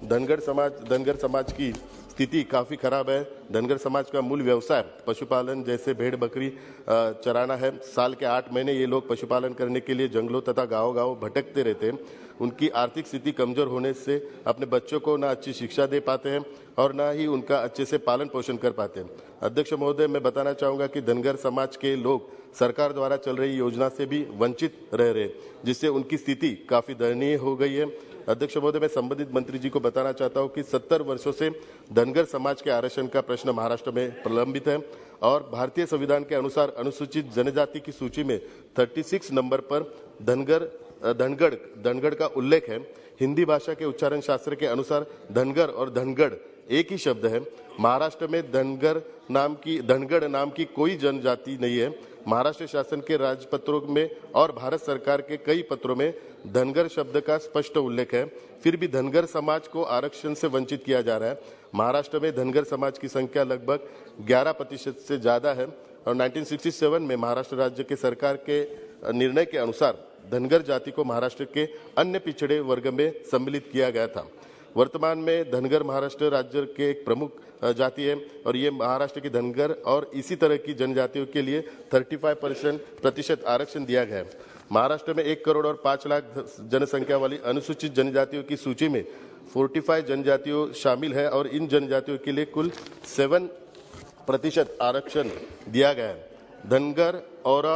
Speaker 12: धनगर समाज की स्थिति काफ़ी खराब है। धनगर समाज का मूल व्यवसाय पशुपालन जैसे भेड़ बकरी चराना है। साल के 8 महीने ये लोग पशुपालन करने के लिए जंगलों तथा गाँव भटकते रहते हैं। उनकी आर्थिक स्थिति कमजोर होने से अपने बच्चों को ना अच्छी शिक्षा दे पाते हैं और ना ही उनका अच्छे से पालन पोषण कर पाते हैं। अध्यक्ष महोदय, मैं बताना चाहूँगा कि धनगर समाज के लोग सरकार द्वारा चल रही योजना से भी वंचित रह रहे, जिससे उनकी स्थिति काफ़ी दयनीय हो गई है। अध्यक्ष महोदय, मैं संबंधित मंत्री जी को बताना चाहता हूं कि 70 वर्षों से धनगर समाज के आरक्षण का प्रश्न महाराष्ट्र में प्रलंबित है और भारतीय संविधान के अनुसार अनुसूचित जनजाति की सूची में 36 नंबर पर धनगढ़ का उल्लेख है। हिंदी भाषा के उच्चारण शास्त्र के अनुसार धनगर और धनगढ़ एक ही शब्द है। महाराष्ट्र में धनगढ़ नाम की कोई जनजाति नहीं है। महाराष्ट्र शासन के राजपत्रों में और भारत सरकार के कई पत्रों में धनगर शब्द का स्पष्ट उल्लेख है, फिर भी धनगर समाज को आरक्षण से वंचित किया जा रहा है। महाराष्ट्र में धनगर समाज की संख्या लगभग 11% से ज्यादा है और 1967 में महाराष्ट्र राज्य के सरकार के निर्णय के अनुसार धनगर जाति को महाराष्ट्र के अन्य पिछड़े वर्ग में सम्मिलित किया गया था। वर्तमान में धनगर महाराष्ट्र राज्य के एक प्रमुख जाति है और ये महाराष्ट्र की धनगर और इसी तरह की जनजातियों के लिए 35% आरक्षण दिया गया है। महाराष्ट्र में 1 करोड़ और 5 लाख जनसंख्या वाली अनुसूचित जनजातियों की सूची में 45 जनजातियों शामिल है और इन जनजातियों के लिए कुल 7% आरक्षण दिया गया है। धनगर और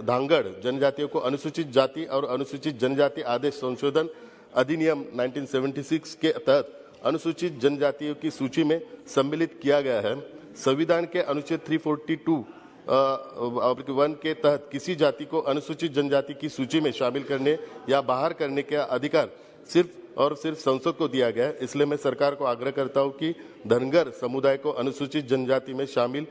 Speaker 12: धांगड़ जनजातियों को अनुसूचित जाति और अनुसूचित जनजाति आदेश संशोधन अधिनियम 1976 के तहत अनुसूचित जनजातियों की सूची में सम्मिलित किया गया है। संविधान के अनुच्छेद 342(1) के तहत किसी जाति को अनुसूचित जनजाति की सूची में शामिल करने या बाहर करने का अधिकार सिर्फ और सिर्फ संसद को दिया गया है। इसलिए मैं सरकार को आग्रह करता हूं कि धनगर समुदाय को अनुसूचित जनजाति में शामिल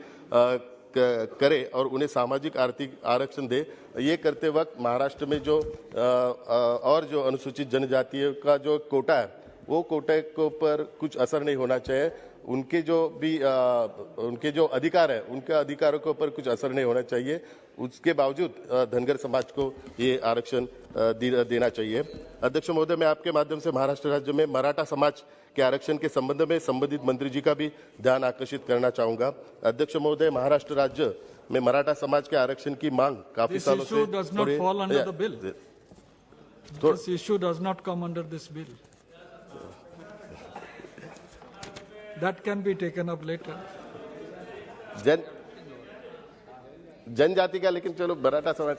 Speaker 12: करे और उन्हें सामाजिक आर्थिक आरक्षण दे। ये करते वक्त महाराष्ट्र में जो और जो अनुसूचित जनजातियों का जो कोटा है वो कोटे को पर कुछ असर नहीं होना चाहिए। उनके जो अधिकार है उनके अधिकारों के ऊपर कुछ असर नहीं होना चाहिए। उसके बावजूद धनगर समाज को ये आरक्षण देना चाहिए। अध्यक्ष महोदय, मैं आपके माध्यम से महाराष्ट्र राज्य में मराठा समाज के आरक्षण के संबंध में संबंधित मंत्री जी का भी ध्यान आकर्षित करना चाहूंगा। अध्यक्ष महोदय, महाराष्ट्र राज्य में मराठा समाज के आरक्षण की मांग काफी सालों से
Speaker 4: This issue does not come under this bill. That can be taken up later.
Speaker 12: जनजाति का, लेकिन चलो मराठा समाज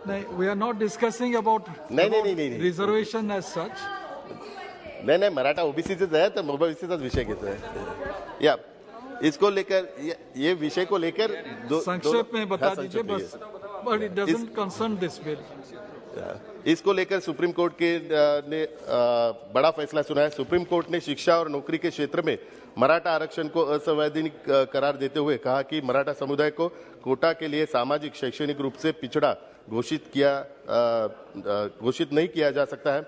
Speaker 4: नहीं, we are not discussing about reservation as such.
Speaker 12: नहीं, मराठा ओबीसी से है तो ओबीसी का विषय कहते हैं या इसको लेकर ये विषय को लेकर
Speaker 4: संक्षेप में बता दीजिए बस, but it doesn't concern this bill.
Speaker 12: इसको लेकर सुप्रीम कोर्ट ने बड़ा फैसला सुना है। सुप्रीम कोर्ट ने शिक्षा और नौकरी के क्षेत्र में मराठा आरक्षण को असंवैधानिक करार देते हुए कहा कि मराठा समुदाय को कोटा के लिए सामाजिक शैक्षणिक रूप से पिछड़ा घोषित नहीं किया जा सकता है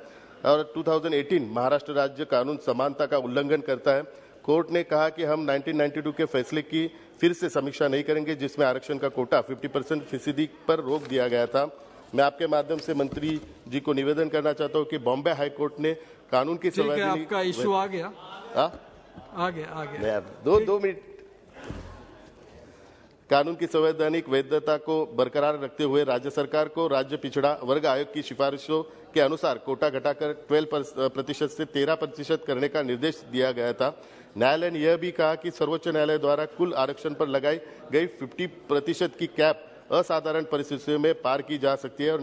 Speaker 12: और 2018 महाराष्ट्र राज्य कानून समानता का उल्लंघन करता है। कोर्ट ने कहा कि हम 1992 के फैसले की फिर से समीक्षा नहीं करेंगे जिसमें आरक्षण का कोटा 50% पर रोक दिया गया था। मैं आपके माध्यम से मंत्री जी को निवेदन करना चाहता हूं कि बॉम्बे हाई कोर्ट ने कानून की
Speaker 4: आपका इश्यू आ गया।
Speaker 12: दो मिनट। कानून की संवैधानिक वैधता को बरकरार रखते हुए राज्य सरकार को राज्य पिछड़ा वर्ग आयोग की सिफारिशों के अनुसार कोटा घटाकर 12% से 13% करने का निर्देश दिया गया था। न्यायालय ने यह भी कहा कि सर्वोच्च न्यायालय द्वारा कुल आरक्षण पर लगाई गई 50% की कैप असाधारण परिस्थितियों में पार की जा सकती है और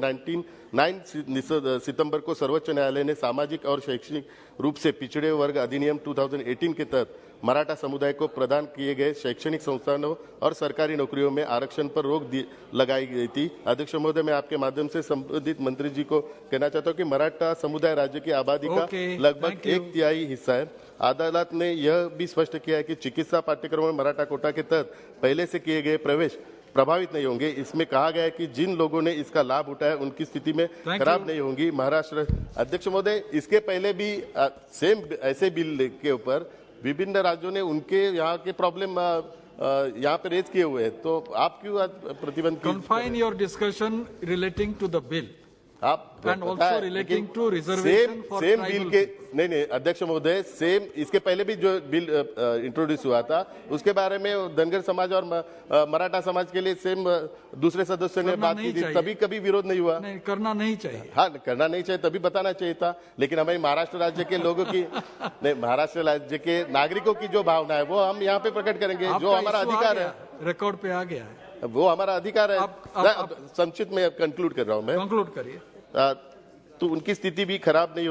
Speaker 12: 9 सितंबर को सर्वोच्च न्यायालय ने सामाजिक और शैक्षणिक रूप से पिछड़े वर्ग अधिनियम 2018 के तहत मराठा समुदाय को प्रदान किए गए शैक्षणिक संस्थानों और सरकारी नौकरियों में आरक्षण पर रोक लगाई गई थी। अध्यक्ष महोदय, मैं आपके माध्यम से संबंधित मंत्री जी को कहना चाहता हूं कि मराठा समुदाय राज्य की आबादी का लगभग 1/3 हिस्सा है। अदालत ने यह भी स्पष्ट किया है कि चिकित्सा पाठ्यक्रम में मराठा कोटा के तहत पहले से किए गए प्रवेश प्रभावित नहीं होंगे। इसमें कहा गया है कि जिन लोगों ने इसका लाभ उठाया उनकी स्थिति में खराब नहीं होंगी। महाराष्ट्र अध्यक्ष महोदय, इसके पहले भी सेम ऐसे बिल के ऊपर विभिन्न राज्यों ने उनके यहाँ के प्रॉब्लम यहाँ पे रेज किए हुए हैं, तो आप क्यों प्रतिबंध?
Speaker 4: Confine your discussion relating to the bill.
Speaker 12: आप
Speaker 4: and also relating to reservation for
Speaker 12: same
Speaker 4: tribal
Speaker 12: bill के नहीं अध्यक्ष महोदय, सेम इसके पहले भी जो बिल इंट्रोड्यूस हुआ था उसके बारे में धनगर समाज और मराठा समाज के लिए सेम दूसरे सदस्यों ने बात की थी, तभी कभी विरोध नहीं हुआ।
Speaker 4: नहीं, करना नहीं चाहिए।
Speaker 12: हाँ, करना नहीं चाहिए, तभी बताना चाहिए था। लेकिन हमारी महाराष्ट्र राज्य के लोगों की नहीं, महाराष्ट्र राज्य के नागरिकों की जो भावना है वो हम यहाँ पे प्रकट करेंगे, जो हमारा अधिकार है।
Speaker 4: रिकॉर्ड पे आ गया है,
Speaker 12: वो हमारा अधिकार है। संक्षिप्त में कंक्लूड कर रहा हूँ मैं।
Speaker 4: कंक्लूड करिए।
Speaker 12: तो उनकी स्थिति भी खराब नहीं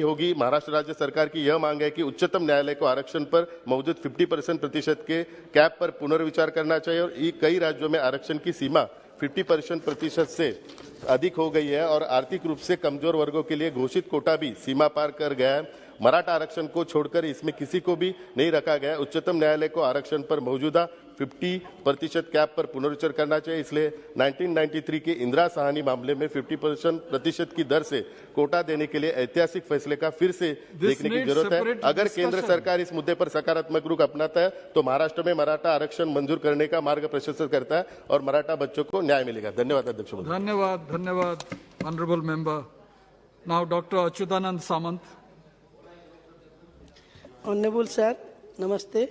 Speaker 12: होगी। महाराष्ट्र राज्य सरकार की यह मांग है कि उच्चतम न्यायालय को आरक्षण पर मौजूद 50% के कैप पर पुनर्विचार करना चाहिए और कई राज्यों में आरक्षण की सीमा 50% से अधिक हो गई है और आर्थिक रूप से कमजोर वर्गों के लिए घोषित कोटा भी सीमा पार कर गया है। मराठा आरक्षण को छोड़कर इसमें किसी को भी नहीं रखा गया। उच्चतम न्यायालय को आरक्षण पर मौजूदा 50% कैप पर पुनर्विचार करना चाहिए। इसलिए 1993 के इंदिरा साहनी मामले में 50% की दर से कोटा देने के लिए ऐतिहासिक फैसले का फिर से देखने की जरूरत है। अगर केंद्र सरकार इस मुद्दे पर सकारात्मक रुख अपनाता है तो महाराष्ट्र में मराठा आरक्षण मंजूर करने का मार्ग प्रशस्त करता है और मराठा बच्चों को न्याय मिलेगा। धन्यवाद अध्यक्ष महोदय।
Speaker 4: धन्यवाद honourable member. Now doctor Achyutananda Samanta.
Speaker 13: Honorable Sir, Namaste.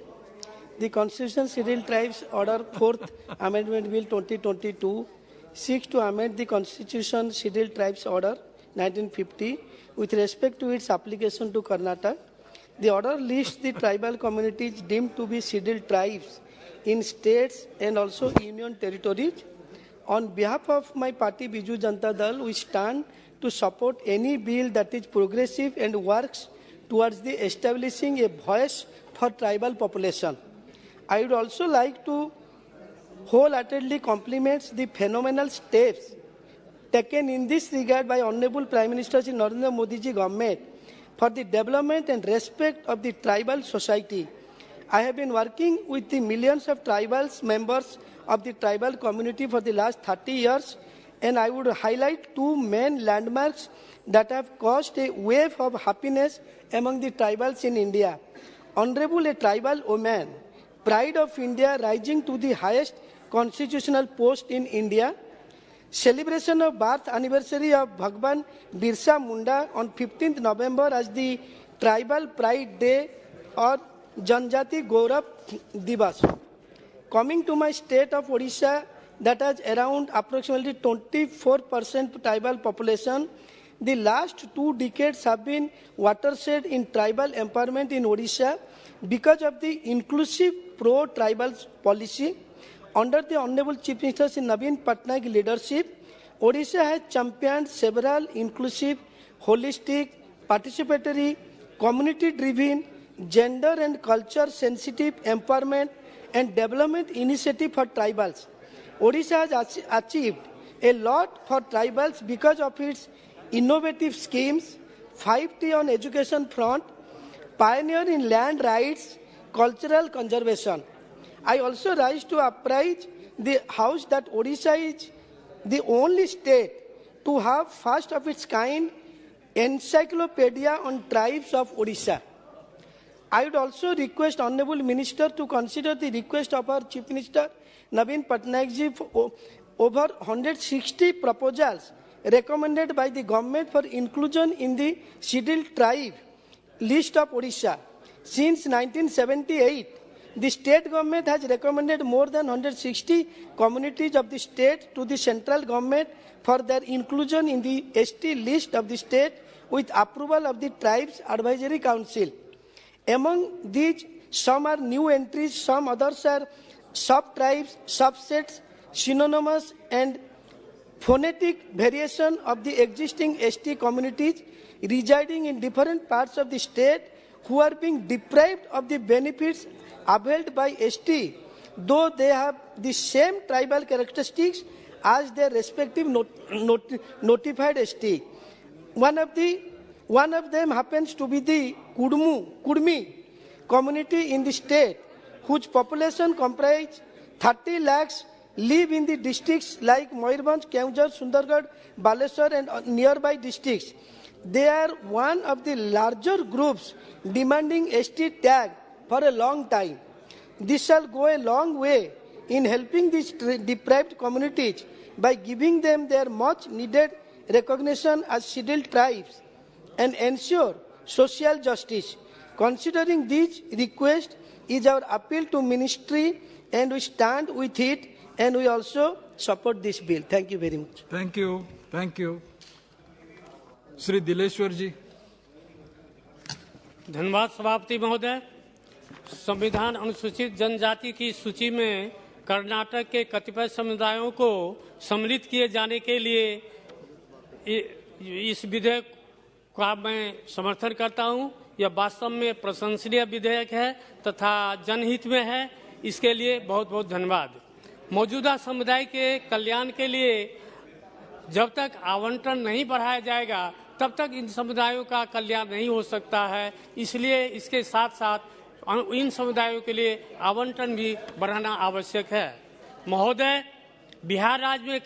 Speaker 13: The Constitution Scheduled Tribes Order 4th Amendment Bill 2022 seeks to amend the Constitution Scheduled Tribes Order 1950 with respect to its application to Karnataka. The order lists the tribal communities deemed to be scheduled tribes in states and also union territories. On behalf of my party Biju Janata Dal, we stand to support any bill that is progressive and works towards the establishing a voice for tribal population. I would also like to wholeheartedly compliment the phenomenal steps taken in this regard by Honorable Prime Minister Shri Narendra Modi ji government for the development and respect of the tribal society. I have been working with the millions of tribal members of the tribal community for the last 30 years, and I would highlight two main landmarks that have caused a wave of happiness among the tribals in India. Honorable a tribal woman, pride of India rising to the highest constitutional post in India, celebration of birth anniversary of Bhagwan Birsa Munda on 15th November as the Tribal Pride Day or Janjati Gaurav Divas. Coming to my state of Odisha, that has around approximately 24% tribal population, the last 2 decades have been watershed in tribal empowerment in Odisha because of the inclusive pro-tribal policy. Under the Honorable Chief Minister Shri Naveen Patnaik leadership, Odisha has championed several inclusive, holistic, participatory, community-driven, gender and culture-sensitive empowerment and development initiative for tribals. Odisha has achieved a lot for tribals because of its innovative schemes, 5T on education front, pioneer in land rights, cultural conservation. I also rise to apprise the House that Odisha is the only state to have first of its kind encyclopedia on tribes of Odisha. I would also request Honorable Minister to consider the request of our Chief Minister Naveen Patnaik ji for over 160 proposals recommended by the government for inclusion in the scheduled tribe list of Odisha. Since 1978, the state government has recommended more than 160 communities of the state to the central government for their inclusion in the ST list of the state with approval of the Tribes Advisory Council. Among these, some are new entries, some others are sub-tribes, subsets, synonymous and phonetic variation of the existing ST communities residing in different parts of the state who are being deprived of the benefits availed by ST, though they have the same tribal characteristics as their respective notified ST. One of them happens to be the Kudmi community in the state, whose population comprises 30 lakhs, live in the districts like Moyurbhanj, Keonjhar, Sundargarh, Baleswar and nearby districts. They are one of the larger groups demanding ST tag for a long time. This shall go a long way in helping these deprived communities by giving them their much needed recognition as scheduled tribes and ensure social justice. Considering these requests is our appeal to Ministry, and we stand with it, and we also support this bill. Thank you very much.
Speaker 4: Thank you. Thank you. Shri Dileshwar ji.
Speaker 14: धन्यवाद सभापति महोदय। संविधान अनुसूचित जनजाति की सूची में कर्नाटक के कतिपय समुदायों को सम्मिलित किए जाने के लिए इस विधेयक का मैं समर्थन करता हूं। यह वास्तव में प्रशंसनीय विधेयक है तथा जनहित में है। इसके लिए बहुत बहुत धन्यवाद। मौजूदा समुदाय के कल्याण के लिए जब तक आवंटन नहीं बढ़ाया जाएगा तब तक इन समुदायों का कल्याण नहीं हो सकता है। इसलिए इसके साथ साथ इन समुदायों के लिए आवंटन भी बढ़ाना आवश्यक है। महोदय, बिहार राज्य में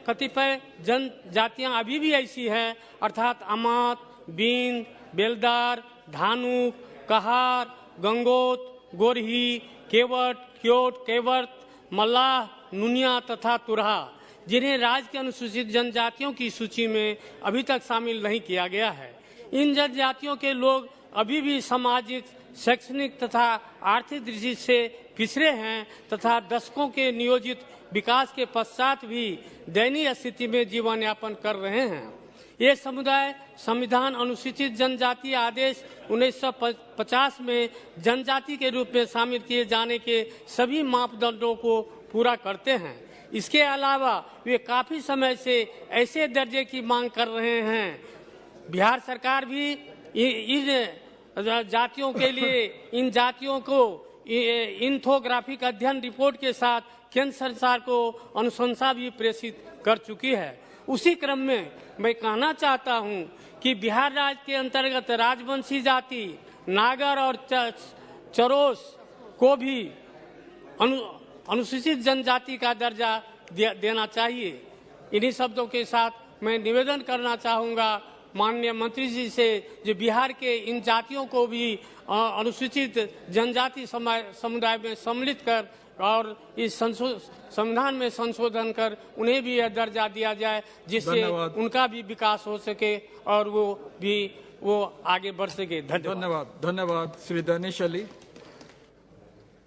Speaker 14: कतिपय जनजातियां अभी भी ऐसी हैं, अर्थात अमात, बींद, बेलदार, धानुक, कहार, गंगोत, गोरही, केवट, क्योट, केवर्त, मल्लाह, नुनिया तथा तुरहा, जिन्हें राज्य के अनुसूचित जनजातियों की सूची में अभी तक शामिल नहीं किया गया है। इन जनजातियों के लोग अभी भी सामाजिक, शैक्षणिक तथा आर्थिक दृष्टि से पिछड़े हैं तथा दशकों के नियोजित विकास के पश्चात भी दयनीय स्थिति में जीवन यापन कर रहे हैं। ये समुदाय संविधान अनुसूचित जनजाति आदेश 1950 में जनजाति के रूप में शामिल किए जाने के सभी मापदंडों को पूरा करते हैं। इसके अलावा वे काफी समय से ऐसे दर्जे की मांग कर रहे हैं। बिहार सरकार भी इन जातियों के लिए इन जातियों को इंथोग्राफिक अध्ययन रिपोर्ट के साथ केंद्र सरकार को अनुशंसा भी प्रेषित कर चुकी है। उसी क्रम में मैं कहना चाहता हूं कि बिहार राज्य के अंतर्गत राजवंशी जाति नागर और चरोस को भी अनुसूचित जनजाति का दर्जा देना चाहिए। इन्हीं शब्दों के साथ मैं निवेदन करना चाहूँगा माननीय मंत्री जी से जो बिहार के इन जातियों को भी अनुसूचित जनजाति समुदाय में सम्मिलित कर और इस संविधान में संशोधन कर उन्हें भी यह दर्जा दिया जाए जिससे उनका भी विकास हो सके और वो आगे बढ़ सके।
Speaker 4: धन्यवाद श्री दानिश अली।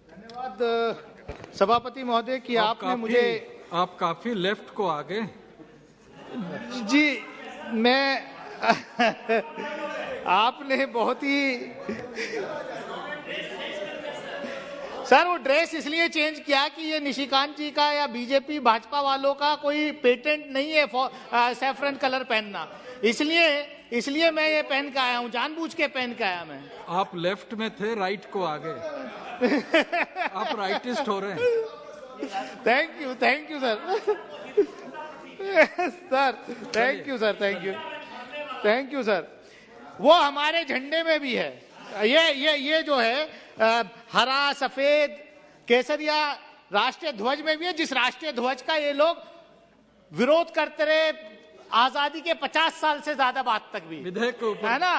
Speaker 15: धन्यवाद सभापति महोदय कि आपने मुझे
Speaker 4: आप काफी लेफ्ट को आगे
Speaker 15: जी मैं आपने बहुत ही सर वो ड्रेस इसलिए चेंज किया कि ये निशिकांत जी का या बीजेपी भाजपा वालों का कोई पेटेंट नहीं है सैफरन कलर पहनना, इसलिए मैं ये पहन के आया हूँ, जानबूझ के पहन के आया मैं।
Speaker 4: आप लेफ्ट में थे, राइट को आगे आप राइटिस्ट हो रहे हैं।
Speaker 15: Thank you sir thank you sir. वो हमारे झंडे में भी है, ये जो है हरा सफेद केसरिया राष्ट्रीय ध्वज में भी है, जिस राष्ट्रीय ध्वज का ये लोग विरोध करते रहे आजादी के 50 साल से ज्यादा बाद तक भी,
Speaker 4: विधेयक
Speaker 15: है ना।